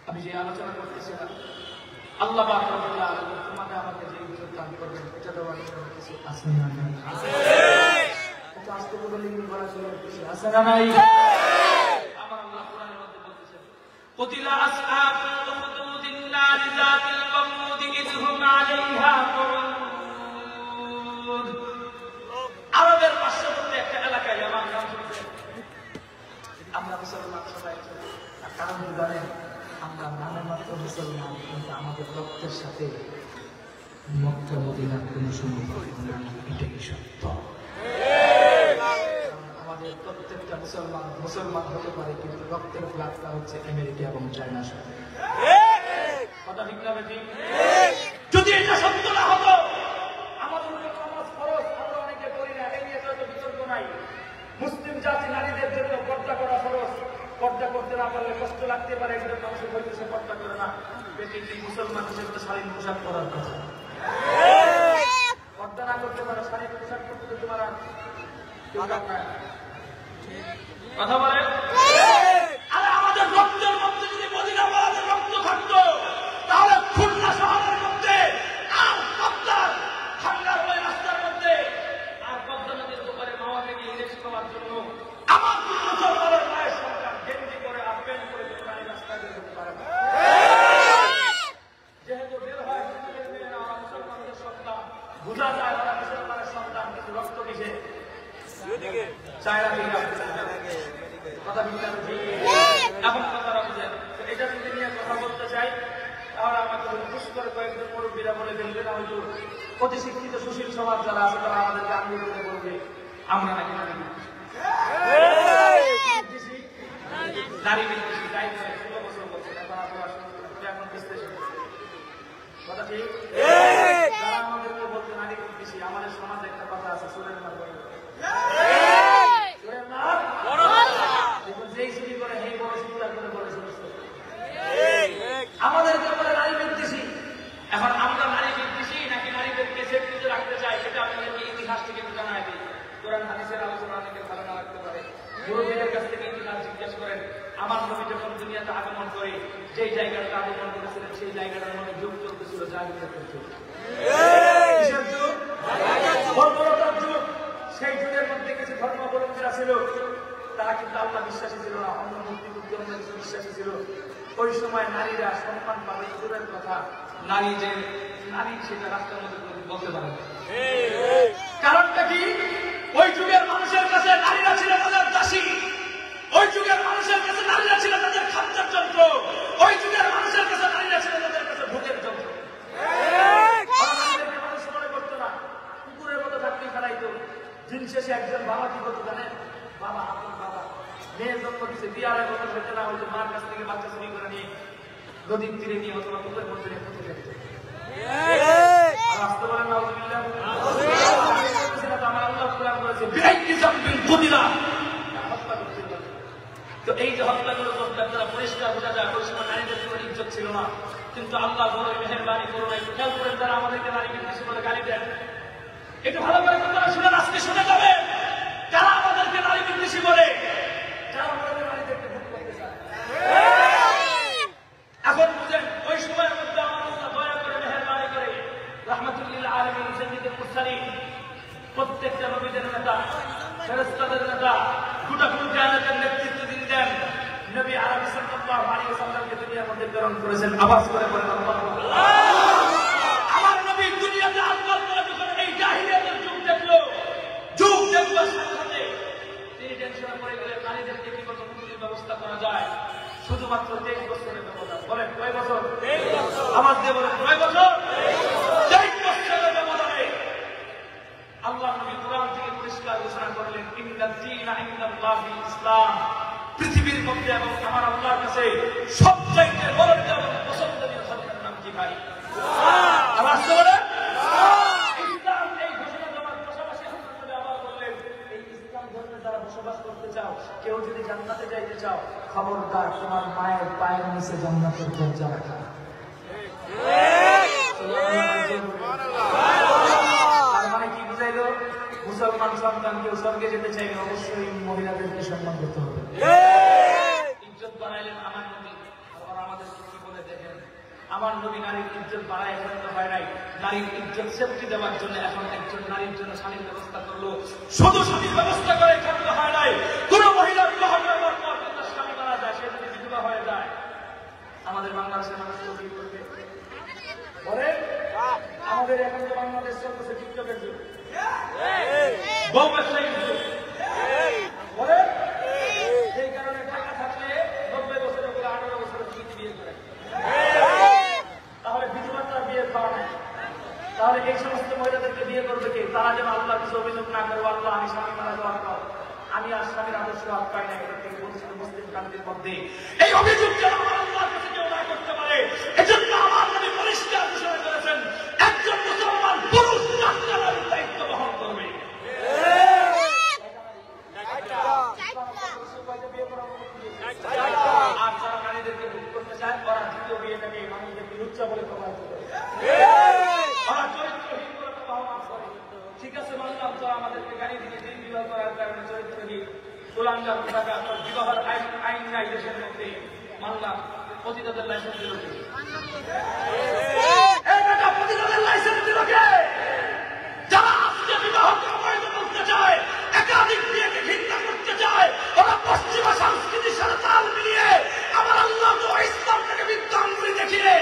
আমি যে আলোচনা করতেছিলাম, আল্লাহ পাক রব্বুল আলামিন তোমাকে আমাকে যে ইজ্জত দান করবেন, এটা দেওয়ার জন্য কিছু আছে না নাই? এটা আজকে বলে কি বলা চলে কিছু আছে না নাই? আমার আল্লাহ কোরআনের মধ্যে বলতেছেন, কুতিলা আসহাবুল উখদুদিন নার যাতিল ওয়াকুদ ইযহুম আলাইহা কুউদ। আরবের পার্শ্ববর্তী একটা এলাকায় আমার নাম শুনছেন, আমরা মুসলমান সবাই, কারণ জানেন আমরা নামে মাত্র মুসলমান, কিন্তু আমাদের রক্তের সাথে মক্কা মদিনার কোনো সম্পর্ক নেই, এটাই সত্য। আমাদের প্রত্যেকটা মুসলমান মুসলমান হতে পারে, কিন্তু রক্তের ব্লাডটা হচ্ছে আমেরিকা এবং চায়নার সাথে। কথা ঠিক না বেঠিক? যদি এটা সত্য না হতো, আমাদের নামাজ ফরজ, আমরা অনেকে করি না, এই নিয়ে তো বিতর্ক নাই। মুসলিম জাতি নারীদের জন্য পর্দা করা ফরজ, পর্দা করতে না পারলে কষ্ট লাগতে পারে, এগুলো মানুষের হয়তো সে পর্দা করে না। বেটিটি মুসলমান হিসেবে শালীন পোশাক পরার কথা, পর্দা না করতে পারে, শালীন পোশাক করতে তোমার কথা বলে। আরে আমাদের রক্তের মধ্যে যদি মদিনা ওয়ালাদের রক্ত থাকতো, তাহলে খুলনা শহরের মধ্যে আর পদ্মার ঠান্ডার ওই রাস্তার মধ্যে আর পদ্মা নদীর ওপারে মাওয়াকে গিয়ে ইলেকশন করার জন্য আমার মুসলমানের মায়ের সরকার গেঞ্জি করে আর প্যান্ট করে রাস্তায় বের হতে পারে না। যেহেতু বের হয় বোঝা যায় ওরা মুসলমানের সন্তান, কিন্তু রক্ত কিসে চায়না থেকে কথা বলতে এখন কথাটা বুঝেন। এটা যদি নিয়ে কথা বলতে চাই তাহলে আমাকে খুশ করে কয়েকজন মুরব্বীরা বলে ফেলবে, না হয়তো অতি শিক্ষিত সুশীল সমাজ যারা আছে তারা আমাদেরকে আন্দোলনে বলবে আমরা নাকি নারী বিদ্বেষী তাই 16 বছর বলছে এখন বিশ্লেষণ কথা ঠিক। যারা আমাদেরকে বলতে নারী বিদ্বেষী, আমাদের সমাজে একটা কথা আছে সুরের মার যেই চুরি করে সেই বড় চিন্তা করে বলে আমাদেরকে বলে নারী বিদ্বেষী। এখন আমরা নারী বিদ্বেষী নাকি নারীদেরকে সেফটিতে রাখতে চাই, সেটা আপনাদেরকে ইতিহাস থেকে জানাই দিই। কোরআন হাদিসের আলোচনা অনেকের ভালো না রাখতে পারে, মুরব্বীদের কাছ থেকে ইতিহাস জিজ্ঞেস করেন। আমার নবী যখন দুনিয়াতে আগমন করে যেই জায়গাটা আগমন করেছিলেন সেই জায়গাটার মধ্যে যুগ চলতেছিল জাহিলিয়াতের যুগ। কিসের যুগ? বর্বরতার যুগ। সেই যুগের মধ্যে কিছু ধর্মাবলম্বীরা ছিল, তারা কিন্তু আল্লাহ বিশ্বাসী ছিল না, অন্য মূর্তি বুদ্ধি অন্য কিছু বিশ্বাসী ছিল। ওই সময় নারীরা সম্মান পাবে দূরের কথা, নারী যে নারী সেটা রাস্তার মধ্যে বলতে পারে। কারণটা কি? ওই যুগের মানুষের কাছে নারীরা ছিল তাদের দাসী, ওই যুগের মানুষের কাছে নারীরা ছিল তাদের খাদ্যের যন্ত্র, ওই যুগের মানুষের কাছে নারীরা ছিল তাদের কাছে ভোগের যন্ত্র। মানুষ মনে করতো না, কুকুরের মতো চাকরি ফেলাইতো। দিন শেষে একজন বাবা কি করতো জানেন? বাবা আপন বাবা মেয়ের জন্ম দিচ্ছে, বিয়ারের মতো হইতে না হয়তো মার কাছ থেকে বাচ্চা চুরি করে নিয়ে নদীর তীরে নিয়ে অথবা পুকুরের মধ্যে নিয়ে পুঁতে ফেলতো। আর আসতে পারেন না আমার আল্লাহ কোরআন বলেছে তো এই যে হত্যাগুলো করতেন তারা পরিষ্কার বোঝা যায় ওই সময় নারীদের কোনো ইজ্জত ছিল না। কিন্তু আল্লাহ বড় মেহেরবানি করুন, একটু খেয়াল করেন যারা আমাদেরকে নারী বিদ্বেষী বলে গালি দেন, একটু ভালো করে কথাটা শুনে আজকে শুনে যাবে যারা আমাদেরকে নারী বিদ্বেষী বলে, যারা আমাদের নারীদেরকে ভোট করতে চায়। এখন বুঝেন ওই সময়ের মধ্যে আমার আল্লাহ দয়া করে মেহেরবানি করে রাহমাতুল্লিল আলামিন সাইয়্যিদুল মুরসালিন প্রত্যেকটা নবীদের নেতা ফেরেশতাদের নেতা গোটা কায়নাতের নেতৃত্ব তিনি দেন। নবী আরবি সাল্লাল্লাহু আলাইহি ওয়াসাল্লামকে দুনিয়ার মধ্যে প্রেরণ করেছেন। আওয়াজ করে বলেন আল্লাহ। আমার নবী দুনিয়াতে আল্লাহর পরে যখন এই জাহিলিয়াতের যুগ দেখলো, যুগ দেখবার সাথে সাথে তিনি টেনশনে পড়ে গেলেন নারীদেরকে কি মতো মুক্তির ব্যবস্থা করা যায়। শুধুমাত্র 23 বছরের ব্যবধান। বলেন কয় বছর? আওয়াজ দিয়ে বলেন কয় বছর? 23 বছরের ব্যবধানে আল্লাহ নবী কোরআন থেকে পরিষ্কার ঘোষণা করলেন ইন্নাদ দীনা ইনদাল্লাহিল ইসলাম। পৃথিবীর মধ্যে এবং আমার আল্লাহর কাছে সবচাইতে বড় এবং পছন্দনীয় ধর্মের নাম কি ভাই? আওয়াজ করে ইসলাম। এই ঘোষণা দেওয়ার পাশাপাশি আল্লাহ নবী আবার বললেন এই ইসলাম ধর্মে যারা বসবাস করতে চাও, কেউ যদি জান্নাতে যাইতে চাও, খবরদার তোমার মায়ের পায়ের নিচে জান্নাতের দরজা রাখা। মুসলমান সন্তান কেউ স্বর্গে যেতে চাইলে অবশ্যই মহিলাদেরকে সম্মান করতে হবে। ইজ্জত বাড়াইলেন আমার নবী। আবার আমাদের কি বলে দেখেন, আমার নবী নারীর ইজ্জত বাড়ায় এখন তো হয় নাই, নারীর ইজ্জত সেফটি দেওয়ার জন্য এখন একজন নারীর জন্য স্বামীর ব্যবস্থা করলো। শুধু স্বামীর ব্যবস্থা করে এখন তো হয় নাই, কোন মহিলা বিবাহ করার পর তার স্বামী মারা যায়, সে যদি বিধবা হয়ে যায়, আমাদের বাংলাদেশের মানুষ কি করবে বলেন? আমাদের এখন তো বাংলাদেশ চলতেছে টিকটকের যুগ, বউ ব্যবসায়ীর যুগ। বলে সেই কারণে টাকা থাকলে 90 বছরের উপরে 18 বছরের বিয়ে করে, তাহলে বিধবাটার বিয়ে পাওয়া নাই। তাহলে এই সমস্ত মহিলাদেরকে বিয়ে করবে কে? তারা যেন আল্লাহ কিছু অভিযোগ না করবো, আল্লাহ আমি স্বামী মারা যাওয়ার পর আমি আর স্বামীর আদর্শ হাত পাই না, এটা থেকে বলছিল মুসলিম কান্ট্রির মধ্যে এই অভিযোগ যেন আমার আল্লাহর কাছে কেউ না করতে পারে। এজন্য আমার নবী পরিষ্কার ঘোষণা করেছেন একজন মুসলমান পুরুষ 4টা নারীর দায়িত্ব বহন করবে। আর যারা নারীদেরকে ভোগ করতে চায় ওরা দ্বিতীয় বিয়েটাকে মানুষদেরকে লুচ্চা বলে প্রমাণিত করে, ওরা চরিত্রহীন বলে প্রমাণ করে। ঠিক আছে মানলাম তো আমাদেরকে গাড়ি দিয়ে দিন বিবাহ করার কারণে চরিত্রহীন তুলাঙ্গার টাকা বিবাহের আইন নাই দেশের মধ্যে, মানলাম। পতিতাদের লাইসেন্স দিল কে? পতিতাদের লাইসেন্স দিল কে? যারা আজকে বিবাহকে অবৈধ বলতে চায়, একাধিক বিয়েকে ঘৃণা করতে চায়, ওরা পশ্চিমা সংস্কৃতির সাথে তাল মিলিয়ে আমার আল্লাহ তো ইসলামটাকে বিদ্যাঙ্গুলি দেখিয়ে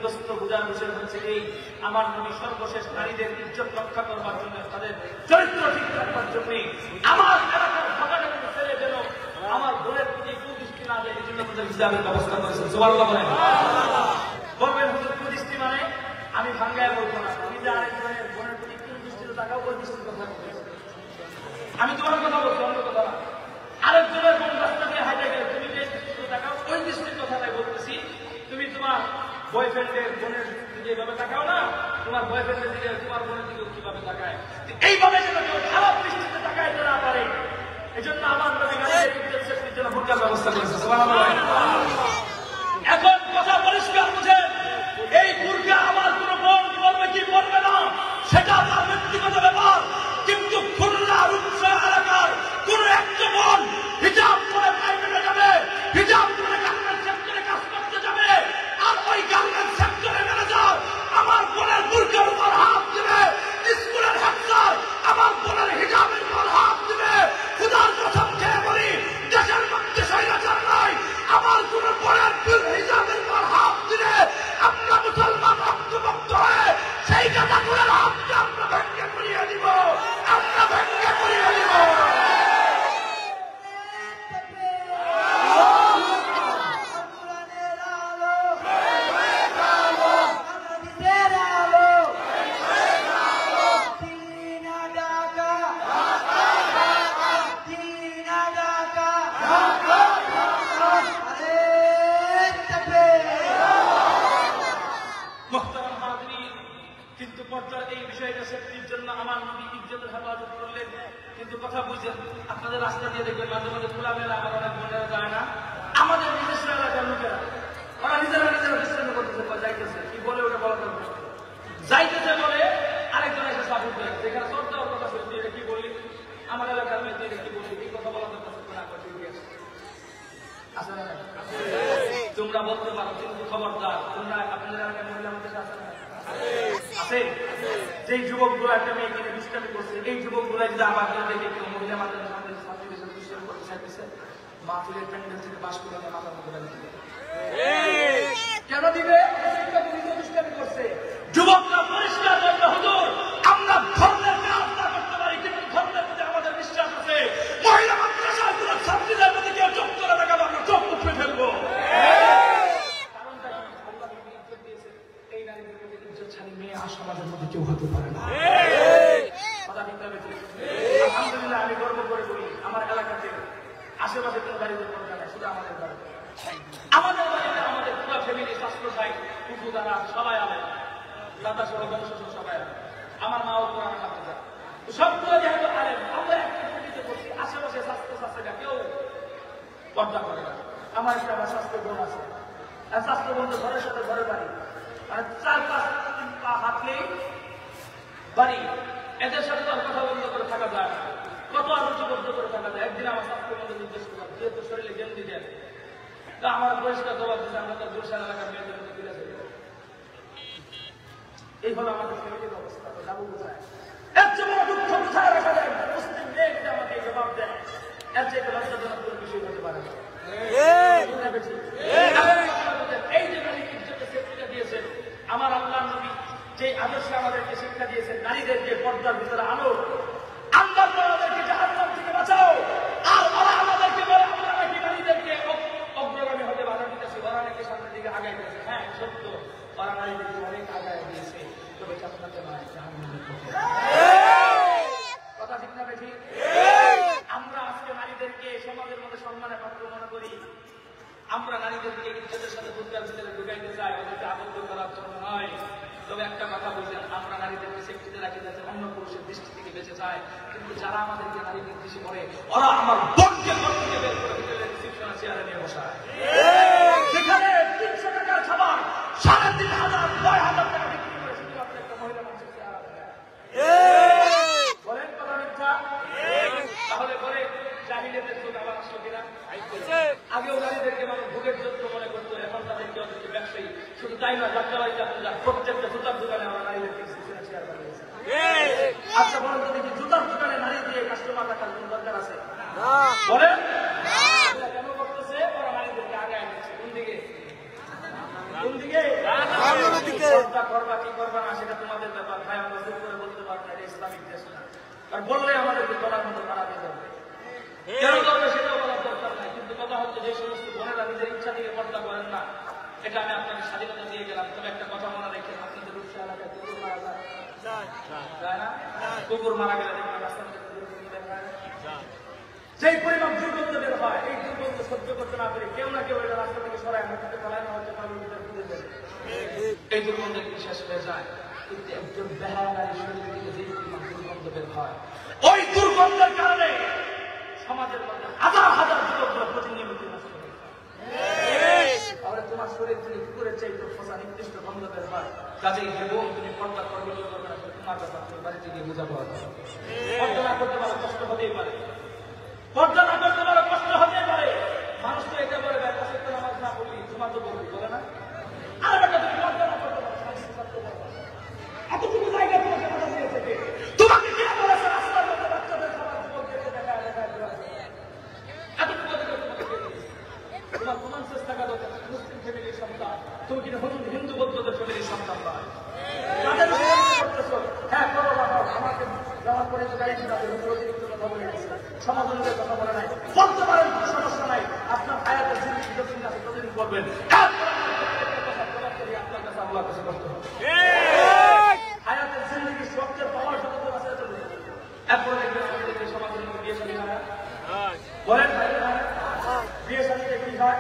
দোস্ত বুঝার বিষয় হচ্ছে এই, আমার নবী সর্বশেষ নারীদের ইজ্জত রক্ষা করবার জন্য, তাদের চরিত্র ঠিক রাখবার জন্য আমার এলাকার ঘটনাকে ছেড়ে যেন আমার বোনের প্রতি কুদৃষ্টি না দেয়, এই জন্য তাদের হিজাবের ব্যবস্থা করেছেন। সুবহানাল্লাহ বলেন। বলবেন হুজুর কুদৃষ্টি মানে? আমি ভাঙ্গায় বলবো না, তুমি যে আরেকজনের বোনের প্রতি কোন দৃষ্টিতে তাকাও ওই দৃষ্টির কথা বলছি। আমি তোমার কথা বলছি, অন্য কথা না। আরেকজনের বোন রাস্তা দিয়ে হাইটে গেলে তুমি যে দৃষ্টিতে তাকাও ওই দৃষ্টির কথাটাই বলতেছি। তুমি তোমার বয়ফ্রেন্ডের বোনের দিকে এইভাবে তাকাও না, তোমার বয়ফ্রেন্ডের দিকে তোমার বোনের দিকে কিভাবে তাকায়, এইভাবে যেন কেউ খারাপ দৃষ্টিতে তাকাইতে না পারে, এই জন্য আমার নবী নারীদের ইজ্জত সেফটির জন্য বোরকার ব্যবস্থা করেছে। সুবহানাল্লাহ। এখন কথা পরিষ্কার বুঝেন, এই বোরকা আমার কোন বোন পরবে কি পরবে না সেটা তার ব্যক্তিগত ব্যাপার, কিন্তু খুলনা রূপসা এলাকার কোন একটা বোন হিজাব পরে প্রাইভেটে যাবে, হিজাব পরে গার্মেন্টস সেক্টরে কাজ করতে যাবে, আর ওই গার্মেন্টস সেক্টরে ম্যানেজার আমার বোনের বোরকার উপর হাত দিবে, স্কুলের হেডস্যার আমার বোনের হিজাবের উপর হাত দিবে। খুদার কসম খেয়ে বলি, দেশের মধ্যে স্বৈরাচার নাই, আমার কোন বোনের হিজাবের উপর হাত দিলে আমরা মুসলমান রক্তমুক্ত হয়ে সেই গাঁজাগুলোর হাতকে আমরা ভেঙে করিয়ে দিব, আমরা ভেঙে করিয়ে দিব। কিন্তু পর্দার এই বিষয়টা সেফটির জন্য আমার নবী ইজ্জতের হেফাজত করলেন। কিন্তু কথা বুঝেন, আপনাদের রাস্তা দিয়ে দেখবেন মাঝে মাঝে খোলামেলা আমার অনেক বোনেরা যায় না, আমাদের নিজস্ব এলাকার লোকেরা ওরা নিজেরা বিশ্রাম করতেছে, যাইতেছে কি বলে ওটা বলা দরকার, যাইতেছে বলে আরেকজন এসে সাপোর্ট দেয়, যেখানে সব দেওয়ার কথা ছিল, তুই এটা কি বললি, আমার এলাকার মেয়ে তুই এটা কি বললি, এই কথা বলা দরকার না করতে গিয়েছে। আছে না? তোমরা বলতে পারো, কিন্তু খবরদার তোমরা আপনাদের এলাকার মহিলা আমাদের আছে না? আছে। যেই যুবকগুলো একটা মেয়ে কিনে দুষ্টামি করছে, এই যুবকগুলো যদি আবার দেখে কেউ মহিলা মাদের সামনে ছাত্রীদের দুষ্টামি করতে চাইতেছে, মাহফিলের প্যান্ডেল থেকে বাস করে মাথার মধ্যে দিবে। কেন দিবে? দুষ্টামি করছে। যুবকরা পরিষ্কার করবে, হুজুর আমরা ধর্মের কাজ না করতে পারি, কিন্তু ধর্মের প্রতি আমাদের বিশ্বাস আছে। মহিলা মাদ্রাসার কোন ছাত্রীদের প্রতি কেউ চোখ করে দেখাবো, আমরা চোখ মুখে ফেলবো। সমাজের মধ্যে কেউ হতে পারে না। আলহামদুলিল্লাহ, আমি গর্ব করে বলি আমার এলাকাতে আশেপাশে কোন বাড়িতে দরকার নাই, শুধু আমাদের বাড়িতে, আমাদের বাড়িতে আমাদের পুরো ফ্যামিলি, স্বাস্থ্য ভাই, কুকু দ্বারা সবাই আলাদা, দাদা সহ বংশ সবাই আলাদা, আমার মাও কোরআন হাতে যায়, সবগুলো যেহেতু আলেম, আমরা একটা ফ্যামিলিতে করছি, আশেপাশে স্বাস্থ্য স্বাস্থ্যটা কেউ পর্দা করে না। আমার একটা আমার স্বাস্থ্য বোন আছে, আর স্বাস্থ্য বোন ঘরের সাথে ঘরের বাড়ি, মানে 4-5 পা হাঁটলেই বাড়ি, এদের সাথে তো কথা বন্ধ করে থাকা যায় না, কত আলোচবদ্ধ করে থাকা যায়। একদিন আমার স্বাস্থ্য বন্ধ নির্দেশ করলাম, যেহেতু শরীরে গেঞ্জি দেন, তা আমার পরিষ্কার জবাব দিচ্ছে, আমরা তো গুলশান এলাকার মেয়েদের মধ্যে ফিরে যাই। এই হলো আমাদের ফ্যামিলির অবস্থা। তো যাবো কোথায়? এর চেয়ে বড় দুঃখ কোথায় রাখা যায়? মুসলিম মেয়েকে আমাকে জবাব দেয়, এর চেয়ে লজ্জাজনক কোনো বিষয় হতে পারে না। এই যে ইজ্জতের সেফটিটা দিয়েছেন আমার আল্লাহ নবী, যে আদর্শে আমাদেরকে শিক্ষা দিয়েছেন, নারীদেরকে পর্দার ভিতরে আনো, আল্লাহ আমাদেরকে জাহান্নাম থেকে বাঁচাও, আর ওরা আমাদেরকে বলে আমরা নাকি নারীদেরকে অগ্রগামী হতে বাধা দিতেছি, ওরা নাকি সামনের দিকে আগায় দিয়েছে। হ্যাঁ সত্য, ওরা নারীদেরকে অনেক আগায় দিয়েছে, তবে আপনাকে নয়, জাহান্নামের পথে। কথা ঠিক না ঠিক? আমরা আজকে নারীদেরকে সমাজের মধ্যে সম্মানের পাত্র মনে করি, আমরা নারীদেরকে ইজ্জতের সাথে বুদ্ধার ভিতরে ঢুকাইতে চাই, ওদেরকে আবদ্ধ করার জন্য নয়। তবে একটা কথা বুঝলেন, আমরা নারীদেরকে সেফটিতে রাখি যাতে অন্য পুরুষের দৃষ্টি থেকে বেঁচে যায়, কিন্তু যারা আমাদেরকে নারী নির্দেশ করে, ওরা আমার বোনকে ঘর থেকে বের করে ভিতরে রিসিপশনে চেয়ারে নিয়ে বসায়, যেখানে 300 টাকার খাবার 3500 9,000 টাকা বিক্রি করে শুধুমাত্র একটা মহিলা মানুষের চেহারা দেখায়। বলেন কথা মিথ্যা? তাহলে বলে জাহিলিয়াতের যুগ আবার আসলো কিনা? আগেও নারীদেরকে মানুষ ভোগের যোগ্য মনে করতো, এখন তাদেরকে অনেক ব্যবসায়ী। শুধু তাই নয়, যাত্রাবাড়িতে আপনারা প্রত্যেকটা জুতার দোকানে আমরা নারীদেরকে চেয়ার বানিয়েছি। আচ্ছা বলেন তো দেখি, জুতার দোকানে নারী দিয়ে কাস্টমার রাখার কোন দরকার আছে? বলেন কেন করতেছে? ওরা নারীদেরকে আগে আনছে। কোন দিকে? করবা কি করবা না সেটা তোমাদের ব্যাপার। ভাই আমরা জোর করে বলতে পারবো না এটা ইসলামিক দেশ না, আর বললে আমাদেরকে বলার মতো মারা দিয়ে যাবে। কেন করবে সেটাও বলার দরকার নাই, কিন্তু কথা হচ্ছে যে সমস্ত বোনেরা নিজের ইচ্ছা থেকে পর্দা করেন না, এটা আমি আপনাকে স্বাধীনতা দিয়ে গেলাম। তবে একটা কথা মনে রেখেন, আপনাদের উৎসাহ এলাকায় কুকুর মারা যায় না? কুকুর মারা গেলে দেখবেন রাস্তা থেকে সেই পরিমাণ দুর্গন্ধ বের হয়, এই দুর্গন্ধ সহ্য করতে না পেরে কেউ না কেউ এটা রাস্তা থেকে সরায় মুখে ফেলায় না হচ্ছে পানির ভিতরে পুড়ে দেবে, এই দুর্গন্ধ শেষ হয়ে যায়। কিন্তু একজন বেহায়ার শরীর থেকে যে পরিমাণ দুর্গন্ধ বের হয়, ওই দুর্গন্ধের কারণে সমাজের মধ্যে হাজার হাজার যুবকরা প্রতিনিয়ত নষ্ট হয়ে যায়। তাহলে তোমার শরীর থেকে কুকুরের চাইতে ফসা নির্দিষ্ট গন্ধ বের হয়, কাজেই ভেবো তুমি পর্দা করবে কি করবে না তোমার ব্যাপার, তুমি বাড়িতে গিয়ে বোঝাবো। পর্দা না করতে পারো কষ্ট হতেই পারে, পর্দা না করতে পারো কষ্ট হতে পারে। মানুষ তো এটা বলে ব্যাপার নামাজ না পড়লি তোমার তো বলবি বলে না, আর একটা তুমি পর্দা না করতে পারো এতটুকু জায়গা তোমাকে মাথা দিয়ে থেকে তোমাকে কে বলেছে রাস্তার মধ্যে বাচ্চাদের খাবার যুবকদেরকে দেখা এতটুকু তোমার প্রমাণ চেষ্টা করো মুসলিম ফ্যামিলির সন্তান, তুমি কিন্তু হিন্দু বৌদ্ধদের ফ্যামিলির সন্তান নয়। হ্যাঁ করো বাবা, আমাকে যাওয়ার পরে তো গাড়ি দিতে হবে, অতিরিক্ত কথা বলে গেছে, সমাধানের কথা বলে নাই, বলতে পারেন কোনো সমস্যা নাই। আপনার হায়াতের জিনিস যতদিন আছে ততদিন করবেন, আপনার কাছে আল্লাহর কাছে করতে হবে। হায়াতের জিন্দেগি সবচেয়ে পাওয়ার যতদিন আছে এরপরে দেখবেন সমাজের মধ্যে বিয়ে শাদী হয়, বলেন বিয়ে শাদীতে কি হয়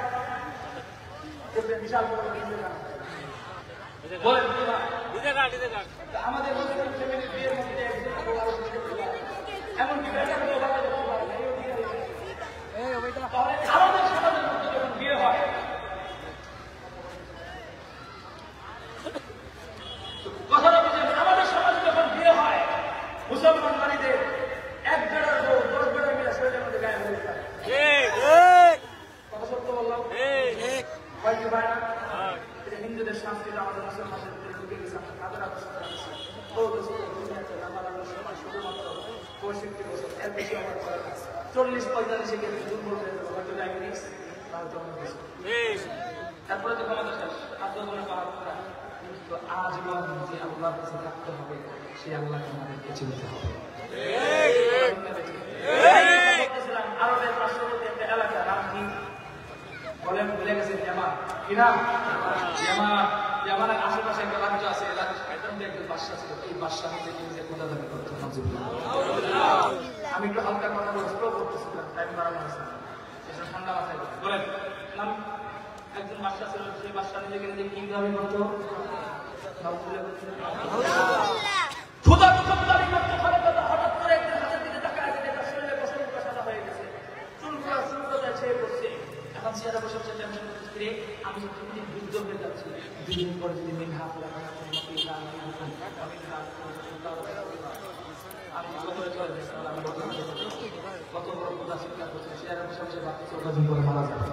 দেখবেন বিশাল বড় বলেন আমাদের বিয়ের মধ্যে এমনকি আমাদের সমাজের মধ্যে যখন বিয়ে হয় কথাটা বুঝেন, আমাদের সমাজে যখন বিয়ে হয় মুসলমান বাড়িতে এক বেড়ার বউ 10 বেড়া মিলে শরীরের মধ্যে গায়ে হয়ে যায়। কথা সত্য বললাম হয়তো ভাই না, এটা হিন্দুদের সংস্কৃতি আমাদের মুসলমানদের ভিতরে ঢুকে গেছে, আমরা তাদের আদর্শ শুধুমাত্র 65 বছর এর বেশি আমার 40-45 গেলে দুর্বল হয়ে যাবে, হয়তো ডায়াবেটিস হয়তো তারপরে তো ক্ষমতা শেষ, আর তো কোনো পাহাড় করা। তো আজীবন যে আল্লাহর কাছে থাকতে হবে সেই আল্লাহকে আমাদেরকে চিনতে হবে। আরবের পার্শ্ববর্তী একটা এলাকা নাম কি বলেন, ভুলে গেছেন? ইয়ামানের আশেপাশে একটা রাজ্য আছে, একজন বাদশা ছিল, এই বাদশা থেকে নিজে কোথা দাবি করতো। আমি একটু হালকা কথা বলে স্লো করতেছিলাম, টাইম বাড়ানো আছে, ঠান্ডা মাথায় বলেন। একজন বাদশা ছিল, সেই বাদশা নিজেকে নিজে কি দাবি করতো? হঠাৎ করে একদিন হাতের দিকে তাকায় দেখে তার শরীরে বসন্ত সাদা হয়ে গেছে, চুলগুলো ছেয়ে পড়ছে। এখন চেয়ারে বসে বসে টেনশন করতে, আমি যদি যুদ্ধ হয়ে যাচ্ছি, 2 দিন পরে যদি মেন হাত কত বড় পূজা শিক্ষা করছে, চেয়ারে বসে বসে ভাবছে ওটা দিন পরে মারা যাবে,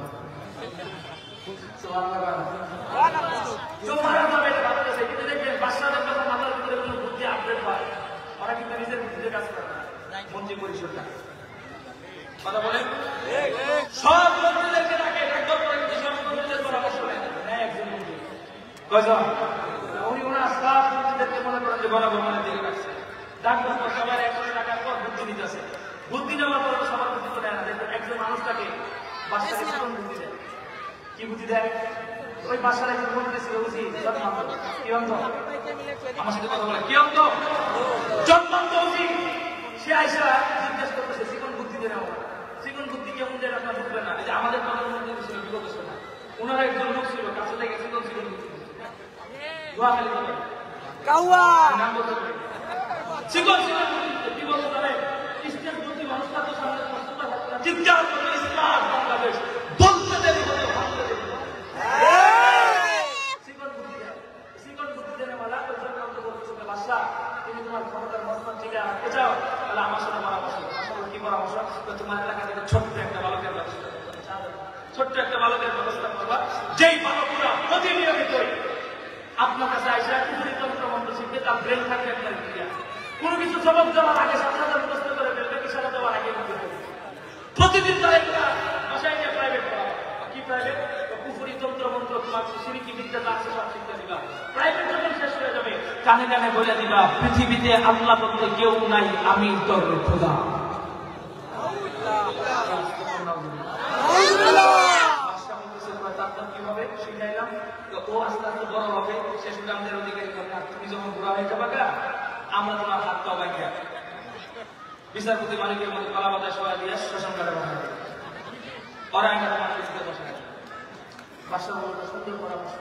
কিন্তু দেখবেন বাচ্চাদের যখন মাথার ভিতরে কোনো বুদ্ধি আপডেট হয়, ওরা কিন্তু নিজের বুদ্ধিতে কাজ করে না, মন্ত্রী পরিষদটা কথা বলেন সব মন্ত্রীদেরকে ডাকে, ডাকবার পরে কিন্তু সব মন্ত্রীদের পরামর্শ নেয় একজন মন্ত্রী কয়জন, উনি ওনার সব মন্ত্রীদেরকে মনে করেন যে বরাবর মনে দিয়ে রাখছে, ডাকবার পর সবার একসাথে ডাকার পর বুদ্ধি নিতেছে, বুদ্ধি নেওয়ার পরে সবার বুদ্ধি তো নেয় না, দেখবেন একজন মানুষটাকে বাচ্চাকে জীবন বুদ্ধি দেয়। কি বুদ্ধি দেয়? ওই বাসার একজন মন্ত্রী ছিল, বুঝি কি অন্ত, আমার সাথে কথা বলে কি অন্ত জন্মান্ত বুঝি, সে আইসা জিজ্ঞেস করতেছে চিকন বুদ্ধি দেয় না, চিকন বুদ্ধি কেমন দেয় আপনার বুঝবে না। এই যে আমাদের প্রধানমন্ত্রী ছিল বিগত সময়, ওনারা একজন লোক ছিল কাছে থেকে চিকন চিকন বুদ্ধি নোয়াখালী নাম বলতে পারে চিকন চিকন বুদ্ধি কি বলতে পারে, স্টেট বুদ্ধি মানুষ তার সামনে চিৎকার করে ইসলাম বাংলাদেশ বলতে দেরি হতে ভাবতে দেরি চিকন বুদ্ধি দেয়, চিকন বুদ্ধি দেনে মালা ওই জন্য আমরা বলতেছি বাদশা তুমি তোমার ক্ষমতার মস্তান ঠিক রাখতে চাও, তাহলে আমার সাথে পরামর্শ। কি পরামর্শ? তোমার এলাকা থেকে ছোট্ট একটা বালকের ব্যবস্থা, ছোট্ট একটা বালকের ব্যবস্থা করবা, যেই বালকরা প্রতিনিয়ত আপনার কাছে আইসা কুকুরি তন্ত্র মন্ত্র শিখবে, তার ব্রেন থাকবে আপনার ক্রিয়া, কোনো কিছু জবাব দেওয়ার আগে সাথে সাথে মুখস্থ করে ফেলবে, ইশারা দেওয়ার আগে প্রতিদিন তারা একটা বাসায় গিয়ে প্রাইভেট করা। কি প্রাইভেট? কুফুরি তন্ত্র মন্ত্র, তোমার সিরিকি বিদ্যা আছে সব শিক্ষা দিবা। প্রাইভেট যখন শেষ হয়ে কানে কানে বলে দিবা পৃথিবীতে আল্লাহ বলতে কেউ নাই, আমি তোর খোদা। শিখাইলাম ও আস্তে আস্তে বড় হবে, সে সুনামদের অধিকারী হবে। তুমি যখন বুড়া হয়ে যাবা আমরা তোমার হাত পাওয়া গিয়া বিচারপতি মালিকের মধ্যে কলা বাতায় সবাই দিয়ে শ্মশান ঘাটে বসায় ওরা একটা তোমার কিছুতে বসায়। বাসার বলতে সুন্দর পরামর্শ,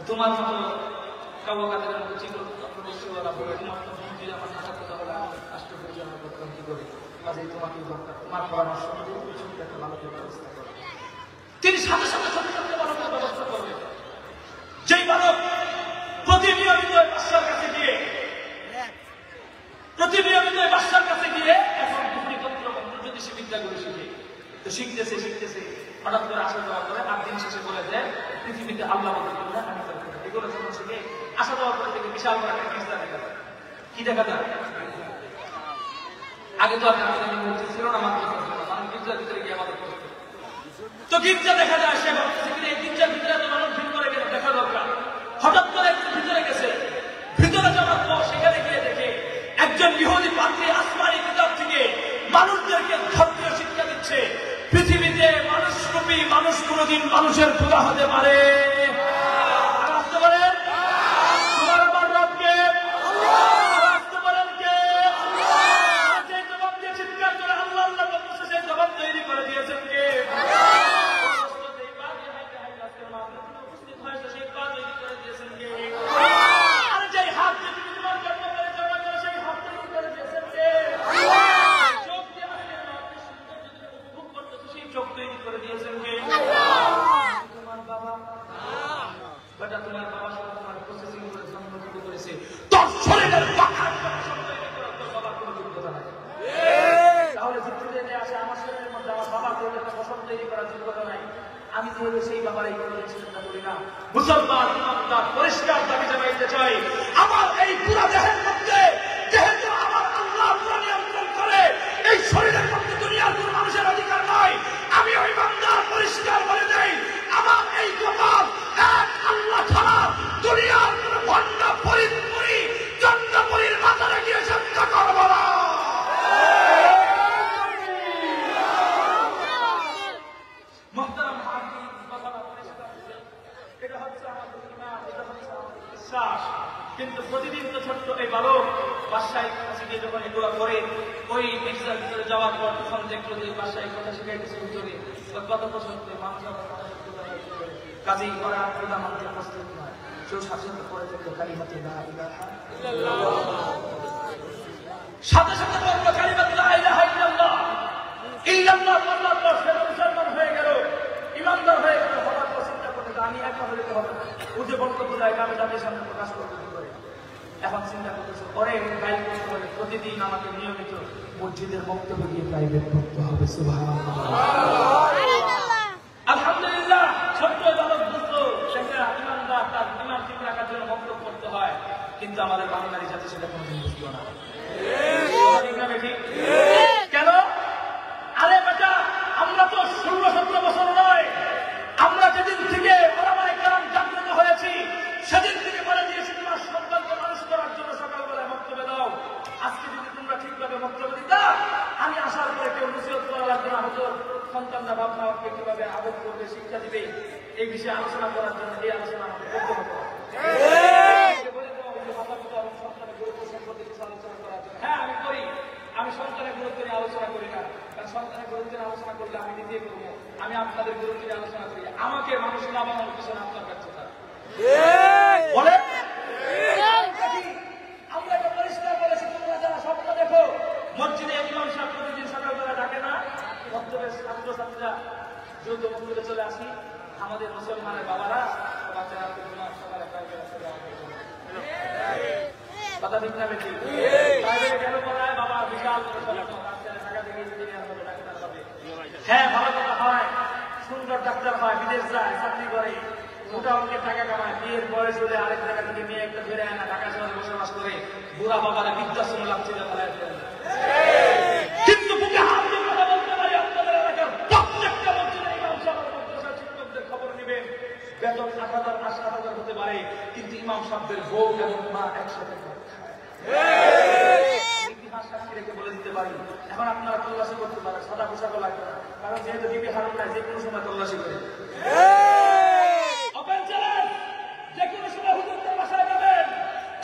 তোমার মতো কাবুকাদের মতো ছিল তোমার মাথা কথা হলে রাষ্ট্র পরিচালনা করতাম কি করে, কাজেই তোমাকে দরকার তোমার পরামর্শ একটা ভালো ব্যবস্থা করে। তিনি সাথে সাথে মানবের ব্যবস্থা করবেন। যেই মানব প্রতিনিয়মিত বাদশার কাছে গিয়ে এখন ভূমিতন্ত্র জ্যোতিষী বিদ্যাগুলো শিখে তো শিখতেছে হঠাৎ করে আসা যাওয়া করে 8 দিন শেষে বলে দেয় পৃথিবীতে আল্লাহ বলতে আমি এগুলো যখন শিখে আসা যাওয়ার পরে থেকে বিশাল বড় একটা গির্জা দেখা যায়। কি দেখা যায়? আগে তো আর ছিল না, মাত্র মানুষ গির্জার ভিতরে গিয়ে আমাদের করতে, তো গির্জা দেখা যায়। সে ভাবতেছে কি এই গির্জার ভিতরে তো মানুষ ভিড় করে গেলে দেখা দরকার। হঠাৎ করে একটু ভিতরে গেছে, ভিতরে যাওয়ার পর সেখানে গিয়ে দেখে একজন ইহুদি পাদ্রী আসমানি কিতাব থেকে মানুষদেরকে ধর্মীয় শিক্ষা দিচ্ছে পৃথিবীতে মানুষরূপী মানুষ কোনদিন মানুষের খোদা হতে পারে। আসতে পারেন তোমার আমার রবকে, আসতে পারেন কে? যে জবাব দিয়ে চিৎকার করে আল্লাহ আল্লাহ বলতেছে, সেই জবাব তৈরি করে দিয়েছেন কে? উপস্থিত হয়েছে সেই পা তৈরি করে দিয়েছেন কে? আর যে হাত দিয়ে তুমি তোমার জন্ম করে জমা করে সেই হাত তৈরি করে দিয়েছেন কে? চোখ দিয়ে উপভোগ করতেছে সেই চোখ তৈরি করে দিয়েছেন কে? তোমার বাবা বেটা, তোমার বাবা সব তোমার প্রসেসিং করে জন্মগ্রহণ করেছে, তোর শরীরের পাখার তৈরি করা তোর বাবার কোনো যোগ্যতা নাই। তাহলে যুক্তিতে আসে আমার শরীরের মধ্যে আমার বাবার ফসল তৈরি করার যোগ্যতা নাই, আমি যেহেতু সেই বাবার এই কোনো চিন্তা করি না। মুসলমান ইমানদার পরিষ্কার দাবি জানাইতে চাই, আমার এই পুরা দেহের মধ্যে যেহেতু আমার আল্লাহ পুরা নিয়ন্ত্রণ করে, এই শরীরের মধ্যে দুনিয়ার কোন মানুষের অধিকার নয়। আমি ওই ইমানদার পরিষ্কার বলে দেই, আমার এই কপাল এক আল্লাহ ছাড়া দুনিয়ার কোন ভণ্ড ফরিদপুরি চন্দ্রপুরীর মাথায় গিয়ে চিন্তা করবো না। কিন্তু প্রতিদিন তো ছোট্ট এই বালক বাসায় কাছে গিয়ে যখন দোয়া করে ওই মির্জার ভিতরে যাওয়ার পর তখন দেখলো যে বাসায় কথা শিখাইতেছে ভিতরে কত বছর মানুষ কাজেই ওরা খোদা মানতে প্রস্তুত নয়। কেউ সাথে সাথে পড়ে দেখলো কালিমাতে লা ইলাহা ইল্লাল্লাহ, সাথে সাথে পড়লো কালিমাতে লা ইলাহা ইল্লাল্লাহ, ইল্লাল্লাহ বলার পর সে মুসলমান হয়ে গেল, ইমানদার হয়ে গেল। হঠাৎ করে চিন্তা করতে আমি একা হলে তো হবে না, ও যে বক্তব্য দেয় আমি জাতির সামনে প্রকাশ করতে পারি। এখন চিন্তা করতেছে পরে গাইড করতে হবে, প্রতিদিন আমাকে নিয়মিত মসজিদের বক্তব্য দিয়ে প্রাইভেট করতে হবে। সুবহানাল্লাহ, আলহামদুলিল্লাহ। ছোট্ট বালক বুঝলো সেটা ইমানদার, তার ইমান ঠিক রাখার জন্য বক্তব্য করতে হয়, কিন্তু আমাদের বাঙালি জাতি সেটা কোনোদিন বুঝলো না। কেন? আরে বেটা, আমরা তো 16-17 বছর নয়, আমরা যেদিন থেকে ওলামায়ে কেরাম জাগ্রত হয়েছি সেদিন থেকে বলে দিয়েছি তোমার সন্তানকে মানুষ করার জন্য সকালবেলায় বক্তব্য দাও। আজকে যদি তোমরা ঠিকভাবে বক্তব্য দিতা, আমি আসার পরে কেউ নসিহত করা লাগবে না, হতো সন্তানরা বাপ মাকে কিভাবে আদর করবে, শিক্ষা দিবে, এই বিষয়ে আলোচনা করার জন্য এই আলোচনা আমাদের করতে হতো। হ্যাঁ আমি করি, আমি সন্তানের গুরুত্ব নিয়ে আলোচনা করি না, কারণ সন্তানের গুরুত্ব নিয়ে আলোচনা করলে আমি নিজে করবো। আমি আপনাদের গুরুত্ব নিয়ে আলোচনা করি, আমাকে মানুষ না বানানোর পিছনে আপনার কাছে বলে আমরা এটা পরিষ্কার করেছি। তোমরা যারা স্বপ্ন দেখো মসজিদে ইমাম সাহেব প্রতিদিন সকালবেলা ডাকে না, বক্তব্যের ছাত্রছাত্রীরা দ্রুত বক্তব্যে চলে আসি, আমাদের মুসলমানের বাবারা বাচ্চারা সকালে কথা ঠিক না বেশি কেন করায় বাবা বিশাল টাকা থেকে ইঞ্জিনিয়ার হবে, ডাক্তার হবে। হ্যাঁ ভালো কথা হয়, সুন্দর ডাক্তার হয়, বিদেশ যায়, চাকরি করে, মোটা অঙ্কের টাকা কামায়, বিয়ের বয়স হলে আরেক জায়গা থেকে মেয়ে একটা ধরে আনা, ঢাকা শহরে বসবাস করে, বুড়া বাবারা বৃদ্ধাশ্রমে লাগছে। কিন্তু বুকে হাত দিয়ে কথা বলতে পারি, আপনাদের এলাকার প্রত্যেকটা মসজিদে ইমাম সাহেব শিক্ষকদের খবর নেবেন, বেতন 8,000 হতে পারে, কিন্তু ইমাম সাহেবদের বউ এবং মা একসাথে ইতিহাস সাক্ষী রেখে বলে দিতে পারি। এখন আপনারা তল্লাশি করতে পারেন, সাদা পোশাকও লাগবে না, কারণ যেহেতু বিবি হারুন নাই, যে কোনো সময় তল্লাশি করে যে কোনো সময় হুজুরদের বাসায় যাবেন,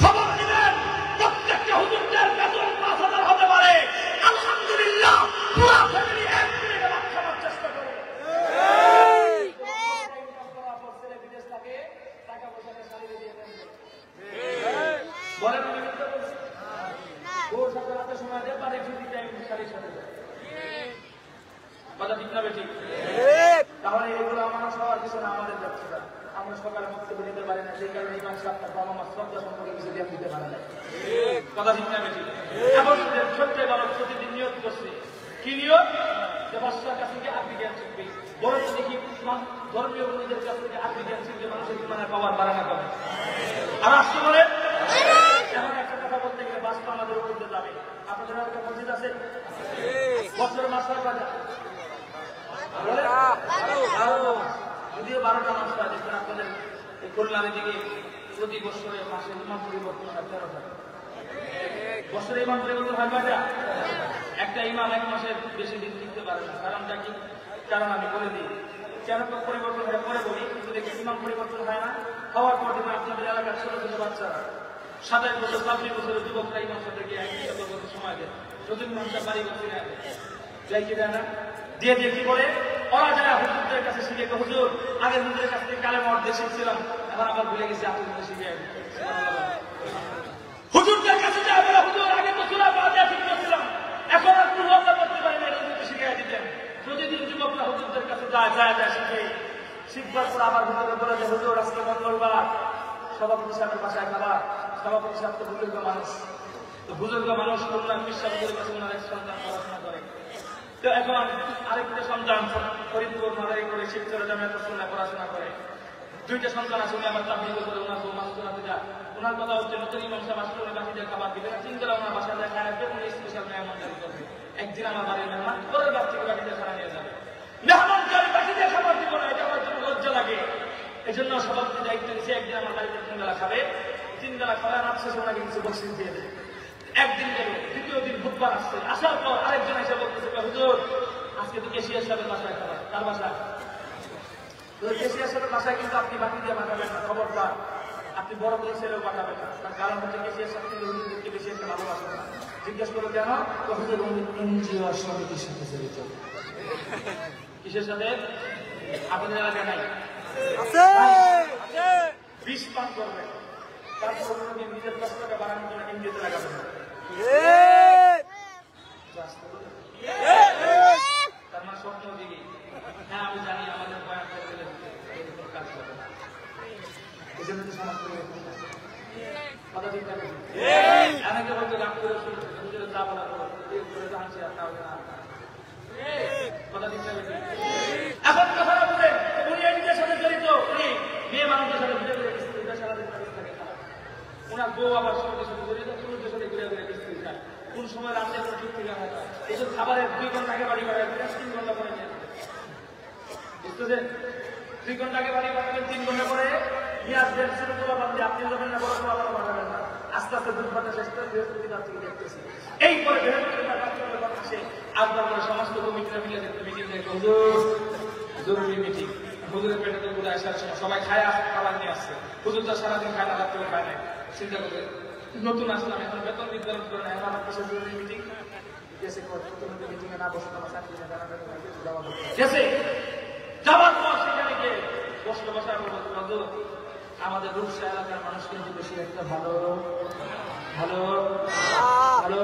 খবর দিবেন প্রত্যেকটা হুজুরদের বেতন 5,000 হতে পারে। আলহামদুলিল্লাহ পুরো ফ্যামিলি এক মিনিটে ভাত খাওয়ার চেষ্টা করে। বিদেশ থাকে টাকা পয়সা শাড়ি দিয়ে দেন বলেন ওর সাথে রাতে সময় দেয় পারে ছুটি টাইম শাড়ির সাথে কথা ঠিক না বেঠিক? তাহলে এগুলো আমার সবার কিছু না, আমাদের ব্যবসা আমরা সকালে বক্তব্য দিতে পারি না, সেই কারণে ইমাম সাহেব তার বাবা মা শ্রদ্ধা সম্পর্কে কিছু জ্ঞান দিতে পারে না। কথা ঠিক না বেঠিক? এখন সত্যি বলো প্রতিদিন নিয়োগ করছে, কি নিয়োগ? যে বাচ্চার কাছ থেকে আরবি জ্ঞান শিখবে, বড় দেখি ধর্মীয় গুরুদের কাছ থেকে আরবি জ্ঞান শিখবে, মানুষের ইমানের পাওয়ার বাড়ানো করে। আর আসতে বলে এখন একটা কথা বলতে গেলে বাস্তব আমাদের উপর দিয়ে যাবে। আপনাদের একটা মসজিদ আছে, বছর মাসের বাজার যদিও 12টা মাস হয়, দেখবেন আপনাদের এই কল্যাণের দিকে প্রতি বছরে মাসে ইমাম পরিবর্তন হয় 13 টাকা। বছরে ইমাম পরিবর্তন হয় কয়টা? একটা ইমাম এক মাসের বেশি দিন টিকতে পারে না। কারণটা কি? কারণ আমি বলে দিই কেন পরিবর্তন হয় পরে বলি, কিন্তু দেখি ইমাম পরিবর্তন হয় না। হওয়ার পর দেখবেন আপনাদের এলাকার ছোট ছোট বাচ্চারা 27 বছর 26 বছরের যুবকরা ইমাম সাথে গিয়ে 1 বছর সময় দেয়, নতুন মানুষরা বাড়ি বসে যাই কি দেয় না দিয়ে দিয়ে কি বলে ওরা যায় হুজুরদের কাছে শিখে, হুজুর আগে হুজুরের কাছ থেকে কালেমা অর্ধেক শিখছিলাম, এখন আবার ভুলে গেছি, আপনাদের শিখে হুজুরদের কাছে যায় বলে হুজুর আগে তো সূরা ফাতিহা ঠিক করছিলাম, এখন আর কুল আল্লাহ করতে পারি না, এটা যদি শিখিয়ে দিতেন। প্রতিদিন যুবকরা হুজুরদের কাছে যায় শিখে, শিখবার পর আবার হুজুরে বলে যে হুজুর আজকে মঙ্গলবার, সভাপতি সাহেবের বাসায় খাবার, সভাপতি সাহেব তো বুজুর্গ মানুষ, তো বুজুর্গ মানুষ কল্যাণ বিশ্বাসের কাছে ওনার এক সন্তান পড়াশোনা করে। তো এখন আরেকটা সন্তান ফরিদপুর মাদারি করে শিবচর জামিয়াতুল সুন্নাহ পড়াশোনা করে, 2টা সন্তান আছে, উনি আমার তাবলীগ করে ওনার বউ মাস করাতে যায়। ওনার কথা হচ্ছে নতুন ইমাম সাহেব আসলে উনি বাকিদের খাবার দিবে না, চিন্তা ওনার বাসায় যায় খায় রাখবে, উনি স্পেশাল মেহমানদারি করবে। একদিন আমার বাড়ির মেহমান পরের বাপ থেকে বাকিদের খানা নিয়ে যাবে, মেহমানদারি বাকিদের খাবার দিব না, এটা আমার জন্য লজ্জা লাগে। এই জন্য সভাপতি দায়িত্ব দিচ্ছে একদিন আমার বাড়িতে 3 বেলা খাবে, 3 বেলা খাবে, রাত শেষে ওনাকে কিছু বকশিশ দিয়ে দেয়। একদিন গেল, দ্বিতীয় দিন বুধবার আসছে, আসার পর আরেকজন এসে বলতেছে হুজুর আজকে তো কেশিয়ার সাহেবের বাসায় খাবার, তার বাসায় কেশিয়ার সাহেবের বাসায় কিন্তু আপনি বাকি দিয়ে পাঠাবেন না, খবরদার আপনি বড় করে ছেলেও পাঠাবেন না, তার কারণ হচ্ছে কেশিয়ার সাহেব হুজুরকে বেশি একটা ভালোবাসেন না। জিজ্ঞেস করো কেন? হুজুর এনজিও সমিতির সাথে জড়িত। কিসের সাথে? আপনাদের এলাকায় নাই? বিষ পান করবেন, তারপর নিজের 10 টাকা বাড়ানোর জন্য এনজিওতে লাগাবেন না। তার মানে স্বপ্ন দিকে হ্যাঁ আমি জানি আমাদের বয়ান করলে কাজ করবে, এই জন্য তো সমাজ করে কথা ঠিক থাকে। অনেকে বলতে রাগ করে যা বলা জানছি আপনার কথা ঠিক থাকে। এখন কথাটা বলেন উনি এনজিওর সাথে জড়িত, উনি মেয়ে মানুষের সাথে ঘুরে ঘুরে কিস্তিটা সারাদিন থাকে, ওনার বউ আবার সঙ্গে সাথে জড়িত, পুরুষদের সাথে ঘুরে ঘুরে কিস্তি খায়, কোন সময় রাত্রে কোনো ঠিক থেকে হয় না, এইসব খাবারের 2 ঘন্টা আগে বাড়ি বাড়ায় 3 ঘন্টা পরে নিয়ে বুঝতেছেন, 2 ঘন্টা আগে বাড়ি বাড়াবেন, 3 ঘন্টা পরে নিয়ে আসবেন, ছোট তোলা বান্ধে আপনি যাবেন না, বড় তোলা বাবা বাড়াবেন না, আস্তে আস্তে বুধবারটা শেষ করে বৃহস্পতিবার থেকে দেখতেছি। এই পরে বৃহস্পতিবার আসে, আসবার পরে সমস্ত কমিটিরা মিলে দেখতে মিটিং দেখে হুজুর জরুরি মিটিং, হুজুরের পেটে তো বোধহয় আসার সময় সবাই খায় খাবার নিয়ে আসছে, হুজুর তো সারাদিন খায় না, রাত্রে খায় না, চিন্তা করবে নতুন আসলাম এখন বেতন নির্ধারণ করে না, আমার কিসের জরুরি মিটিং মিটিং এ না বসে আমার চাকরি যাওয়ার পর সেখানে গিয়ে বসলে বসার পর আমাদের রূপসা এলাকার মানুষ কিন্তু বেশি একটা ভালো ভালো ভালো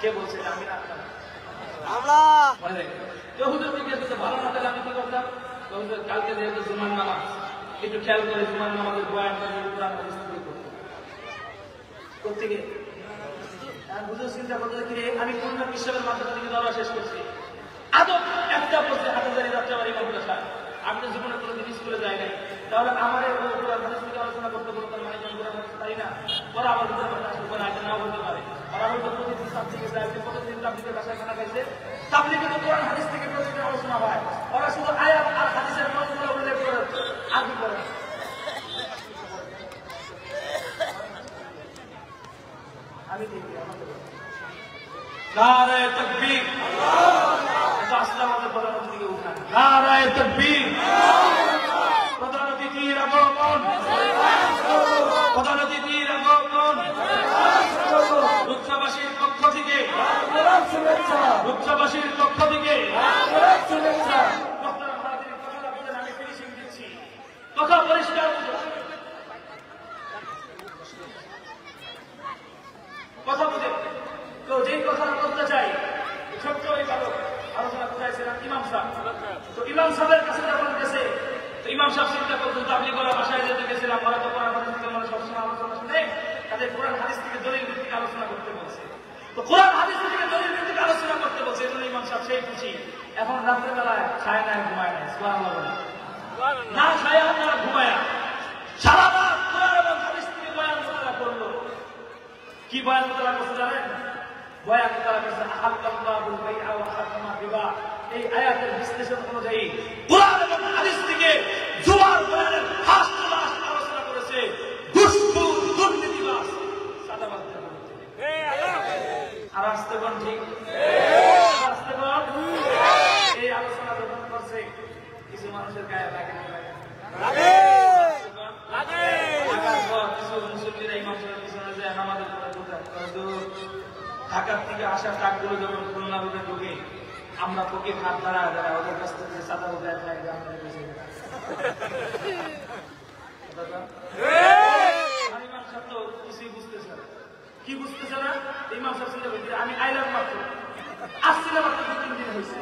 কে বলছে আমি না হুজুর জিজ্ঞাসা ভালো না তাহলে আমি কি করতাম, কালকে যেহেতু জুমার নামাজ একটু খেয়াল করে জুমার নামাজের বয়ান করতে গিয়ে হুজুর চিন্তা করতে গিয়ে আমি কোন বিশ্বের মাধ্যমে থেকে দৌড়া শেষ করছি, আদৌ একটা বলছে হাজারি যাত্রাবাড়ি মাদ্রাসা, আমি তো জীবনে কোনোদিন স্কুলে যাই নাই, তাহলে আমার আলোচনা করতে বলতাম পারি না, ওরা আবার নাও বলতে পারে, ওরা হয়তো প্রতিদিন তাবলিগে যায়, প্রতিদিন তাবলিগের বাসায় খানা খাইছে, তাবলিগে তো কোরআন হাদিস থেকে প্রতিদিন আলোচনা হয়, ওরা শুধু আয়াত আর হাদিসের মতগুলো উল্লেখ করে আগে করে আমি দেখি আমাদের নারায়ে তাকবীর এটা আসলে আমাদের প্রধান অতিথিকে উঠান নারায়ে তাকবীর প্রধান অতিথির আগমন প্রধান অতিথির আগমন রূপসাবাসীর পক্ষ থেকে রূপসাবাসীর পক্ষ থেকে আমি ফিনিশিং দিচ্ছি কথা পরিষ্কার কথা বুঝে তো যেই কথা বলতে চাই ছোট্ট ওই ভালো আলোচনা করেছিলাম ইমাম সাহেব তো ইমাম সাহেবের কাছে যখন গেছে তো ইমাম সাহেব চিন্তা করতো তাবলিগ করা বাসায় যেতে গেছিলাম ওরা তো কোরআন হাদিস থেকে মানে সবসময় আলোচনা শুনে তাদের কোরআন হাদিস থেকে দলিল ভিত্তিক আলোচনা করতে বলছে তো কোরআন হাদিস থেকে দলিল ভিত্তিক আলোচনা করতে বলছে এই জন্য ইমাম সাহেব সেই খুশি এখন রাত্রেবেলায় খায় নাই ঘুমায় নাই না খায় আপনারা ঘুমায় সারা রাত কোরআন এবং হাদিস থেকে বয়ান মোতালা করলো কি বয়ান মোতালা করছে জানেন বয়ান মোতালা করছে আহাল্লাল্লাহুল বাইআ ওয়া হারামা রিবা এই আয়াতের বিশ্লেষণ অনুযায়ী কোরআন এবং হাদিস থেকে জুমার বয়ানের ফার্স্ট ক্লাস আলোচনা করেছে ঘুষখোর দুর্নীতিবাজ সাদাবাজদের বিরুদ্ধে আর আসতে কোন ঠিক আসতে কোন এই আলোচনা যখন করছে কিছু মানুষের গায়ে লাগে না লাগে কিছু মুসল্লিরা ইমাম সাহেবের পিছনে যায় আমাদের ঢাকার থেকে আসা ট্রাকগুলো যখন খুলনা রোডে ঢুকে আমরা তোকে খাত দ্বারা যারা ওদের কাছ থেকে সাদা উদায় থাকবে আমাদের ইমাম সাহেব তো কিছুই বুঝতেছে না কি বুঝতেছে না ইমাম সাহেব চিন্তা করছে আমি আইলাম মাত্র আসছিলাম মাত্র 2-3 দিন হয়েছে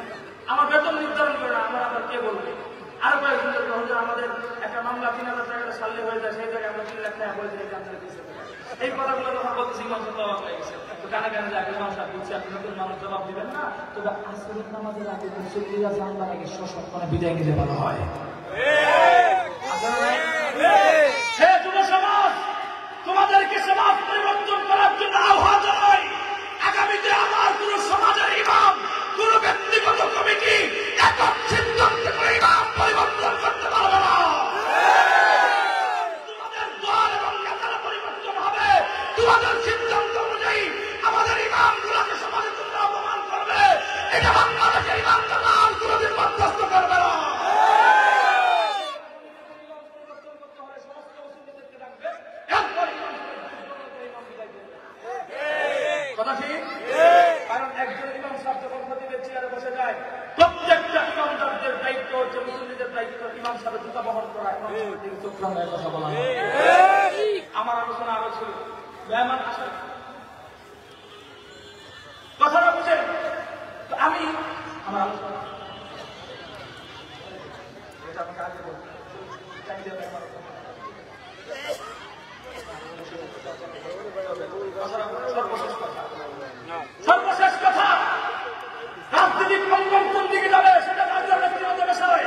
আমার বেতন নির্ধারণ করে না আমার আবার কে বলবে আর কয়েকজন আমাদের একটা মামলা 3,000 টাকা সাল্লে হয়ে যায় সেই জায়গায় আমরা 3 লাখ টাকা বলে দিই জানতে দিয়েছে এই কথাগুলো যখন বলতেছি ইমাম সাহেব অবাক হয়ে গেছে তো কানে কানে যায় ইমাম সাহেব বলছে আপনি নতুন মানুষ জবাব দিবেন না তবে আসরের নামাজের আগে মুসল্লিরা জানবার আগে সশব্দে বিদায় নিতে ভালো হয় হে যুব সমাজ তোমাদেরকে সমাজ পরিবর্তন করার জন্য আহ্বান জানাই আগামীতে আমার কোন সমাজের ইমাম কোন ব্যক্তিগত কমিটি একক সিদ্ধান্ত করে ইমাম পরিবর্তন করতে পারবে না তোমাদের দল এবং নেতারা পরিবর্তন হবে তোমাদের সিদ্ধান্ত অনুযায়ী আমাদের ইমামগুলোকে সমাজে তোমরা অপমান করবে এটা বাংলাদেশের ইমামদের নাম কোনদিন বরদাস্ত করবে না কথা ঠিক কারণ একজন ইমাম সাহেব যখন খতিবের চেয়ারে বসে যায় প্রত্যেকটা ইমামদারদের দায়িত্ব হচ্ছে মুসল্লিদের দায়িত্ব ইমাম সাহেবের জুতা বহন করা ইমাম সাহেবের দিকে চোখ রাঙায় কথা বলা আমার আলোচনা আরো ছিল মেহমান আসেন কথাটা বুঝেন তো আমি আমার আলোচনা এটা আমাকে আগে বলতে সর্বশেষ কথা রাজনীতিক অঙ্গন কোন দিকে যাবে সেটা রাজ্যের ব্যক্তিগত বিষয়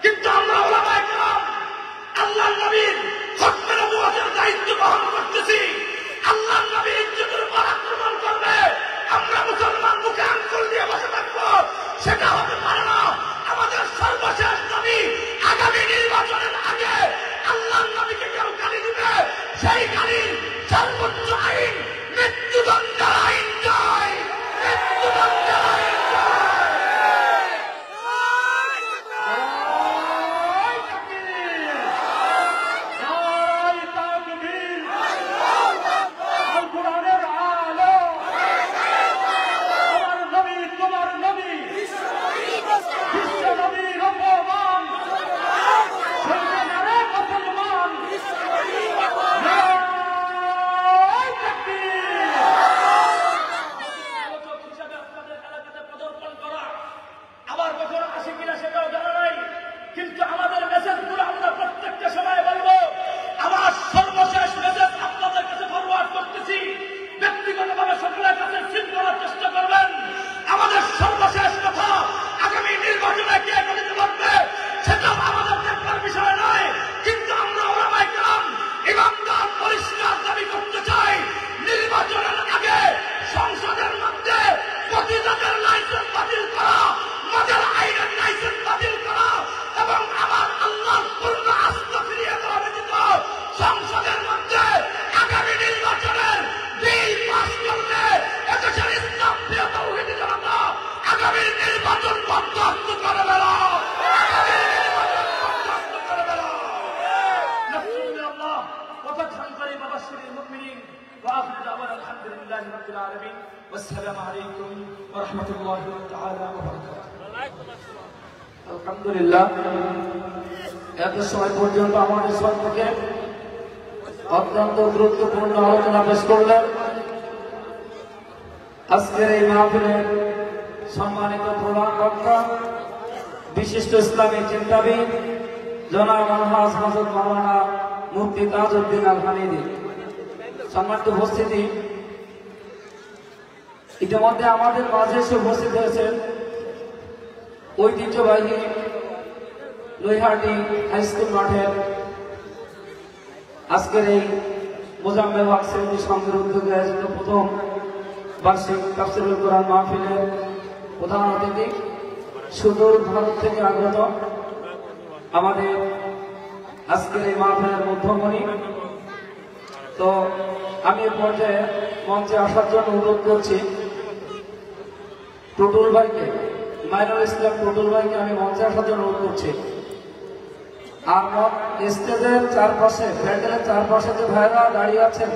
কিন্তু আমরা ওলামায়ে কেরাম আল্লাহর নবীর খতমে নবুয়তের দায়িত্ব বহন করতেছি আল্লাহর নবীর ইজ্জতের উপর আক্রমণ করবে আমরা মুসলমান মুখে আঙ্গুল দিয়ে বসে থাকবো সেটা وبشر المؤمنين وآخر دعوانا الحمد لله رب العالمين والسلام عليكم ورحمة الله تعالى وبركاته الحمد لله এত সময় পর্যন্ত আমাদের সম্পর্কে অত্যন্ত গুরুত্বপূর্ণ আলোচনা পেশ করলেন আজকের এই মাহফিলের সম্মানিত প্রধান বক্তা বিশিষ্ট ইসলামী চিন্তাবিদ জনাব আলহাজ হযরত মাওলানা মুফতি তাজউদ্দিন আল হামিদি। সম্মানিত উপস্থিতি, ইতিমধ্যে আমাদের মাঝে এসে উপস্থিত হয়েছেন ঐতিহ্যবাহী নৈহাটি হাই স্কুল মাঠের আজকের এই মোজাম্মেল হক শ্রেণী সংঘের উদ্যোগে আয়োজিত প্রথম বার্ষিক তাফসীরুল কোরআন মাহফিলের প্রধান অতিথি, সুদূর ভারত থেকে আগত আমাদের আজকের এই মাহফিলের মধ্যমণি। তো আমি এই পর্যায়ে মঞ্চে আসার জন্য অনুরোধ করছি টুটুল ভাইকে, মাইনুল ইসলাম টুটুল ভাইকে আমি মঞ্চে আসার জন্য অনুরোধ করছি। আর স্টেজের চারপাশে, প্যান্ডেলের চারপাশে যে ভাইরা দাঁড়িয়ে আছেন,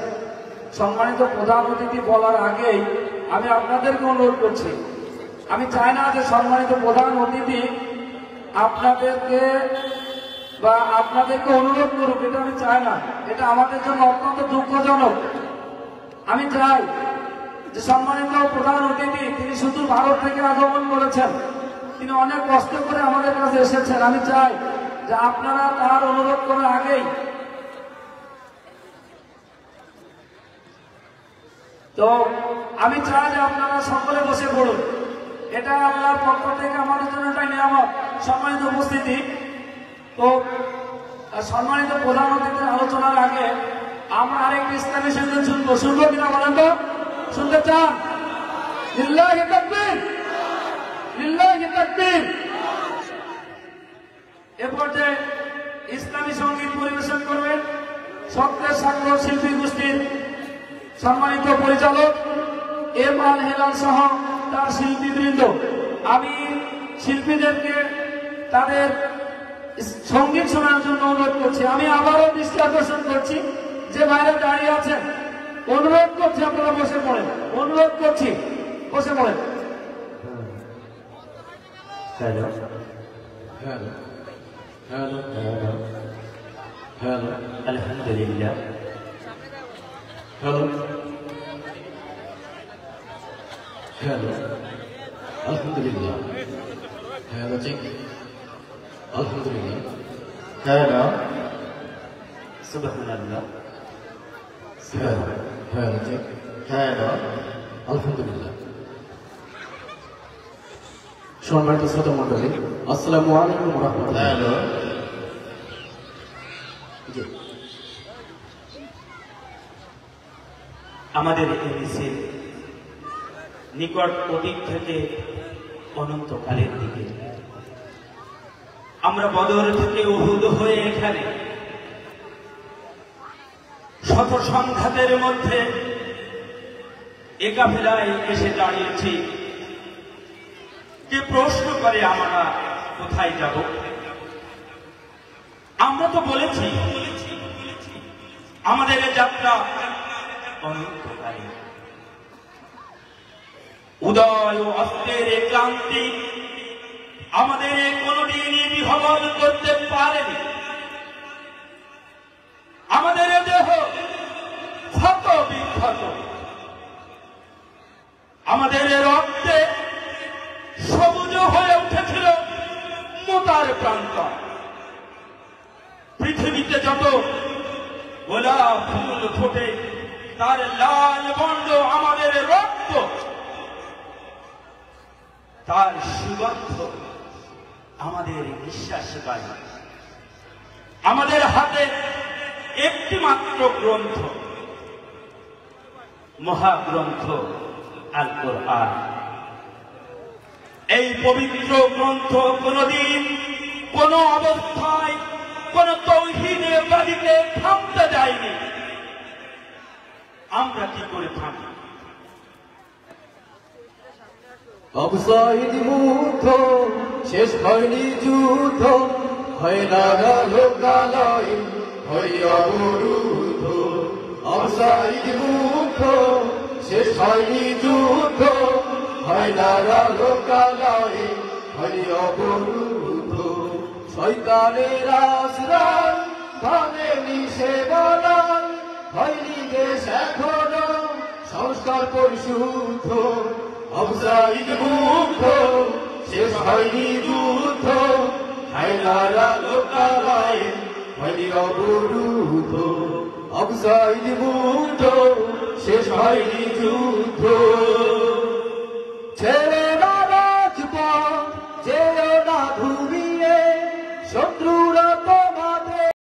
সম্মানিত প্রধান অতিথি বলার আগেই আমি আপনাদেরকে অনুরোধ করছি, আমি চাই না যে সম্মানিত প্রধান অতিথি আপনাদেরকে অনুরোধ করুক, এটা আমি চাই না, এটা আমাদের জন্য অত্যন্ত দুঃখজনক। আমি চাই যে সম্মানিত প্রধান অতিথি তিনি শুধু ভারত থেকে আগমন করেছেন, তিনি অনেক কষ্ট করে আমাদের কাছে এসেছেন। আমি চাই যে আপনারা তার অনুরোধ করার আগেই তো আমি চাই যে আপনারা সকলে বসে পড়ুন, এটা আল্লাহর পক্ষ থেকে আমাদের জন্য একটা নিয়ামত। সম্মানিত উপস্থিতি, তো সম্মানিত প্রধান অতিথির আলোচনার আগে আমরা আরেকটি ইসলামী সঙ্গীত শুনবো কিনা বলেন তো? শুনতে চান? লিল্লাহি তাকবীর, লিল্লাহি তাকবীর। এ পর্যায়ে ইসলামী সঙ্গীত পরিবেশন করবেন সত্যের সাক্ষ্য শিল্পী গোষ্ঠীর সম্মানিত পরিচালক এম আল হেলাল সহ তার শিল্পীবৃন্দ। আমি শিল্পীদেরকে তাদের সঙ্গীত শোনার জন্য অনুরোধ করছি। আমি আবারও দৃষ্টি আকর্ষণ করছি যে বাইরে দাঁড়িয়ে আছেন, অনুরোধ করছি আপনারা বসে পড়েন, অনুরোধ করছি বসে পড়েন। Hello hello hello hello hello, আলহামদুলিল্লাহ। হ্যালো হ্যালো, আলহামদুলিল্লাহ। হ্যালো চেক, আলহামদুলিল্লাহ। হ্যালো, সুবহানাল্লাহ। হ্যালো হ্যালো চেক, হ্যালো, আলহামদুলিল্লাহ। সম্মানিত শ্রোতা মণ্ডলী, আসসালামু আলাইকুম ওয়া রাহমাতুল্লাহ। হ্যালো, আমাদের এদেশে নিকট অতীত থেকে অনন্তকালের দিকে আমরা বদর থেকে উহুদ হয়ে এখানে শত সংঘাতের মধ্যে এ কাফেলায় এসে দাঁড়িয়েছি। কে প্রশ্ন করে আমরা কোথায় যাব? আমরা তো বলেছি আমাদের যাত্রা অনন্তকালে। উদয় ও অস্তের ক্লান্তি আমাদের কোনদিনই বিহবল করতে পারেনি। আমাদের দেহ ক্ষত বিক্ষত, আমাদের রক্তে সবুজ হয়ে উঠেছিল মোতার প্রান্ত। পৃথিবীতে যত গোলাপ ফুল ফোটে তার লাল বর্ণ আমাদের রক্ত, তার সুগন্ধ আমাদের নিঃশ্বাস বায়ু। আমাদের হাতে একটি মাত্র গ্রন্থ, মহাগ্রন্থ আল কোরআন। এই পবিত্র গ্রন্থ কোনদিন কোন অবস্থায় কোন তৌহিদের বাদীকে থামতে যায়নি। আমরা কি করে থামি? অবসায়ী মুগ্ধ, শেষ হয়নি যুদ্ধ, হয় না গেল গালয়, হয় অবরুদ্ধ। অবসাইদ মুখ শেষ হয়নি যুদ্ধ হায়দারা লোকালয়ে হয়নি অবরুদ্ধ শয়তানের আশ্রয় ভাঙেনি সে বলয় হয়নি দেশ এখনো সংস্কার পরিশুদ্ধ অবসাইদ মুখ শেষ হয়নি যুদ্ধ হায়দারা লোকালয়ে হয়নি অবরুদ্ধ অবসাইদ মুখ শেষ হয়নি যুদ্ধ ছেড়ে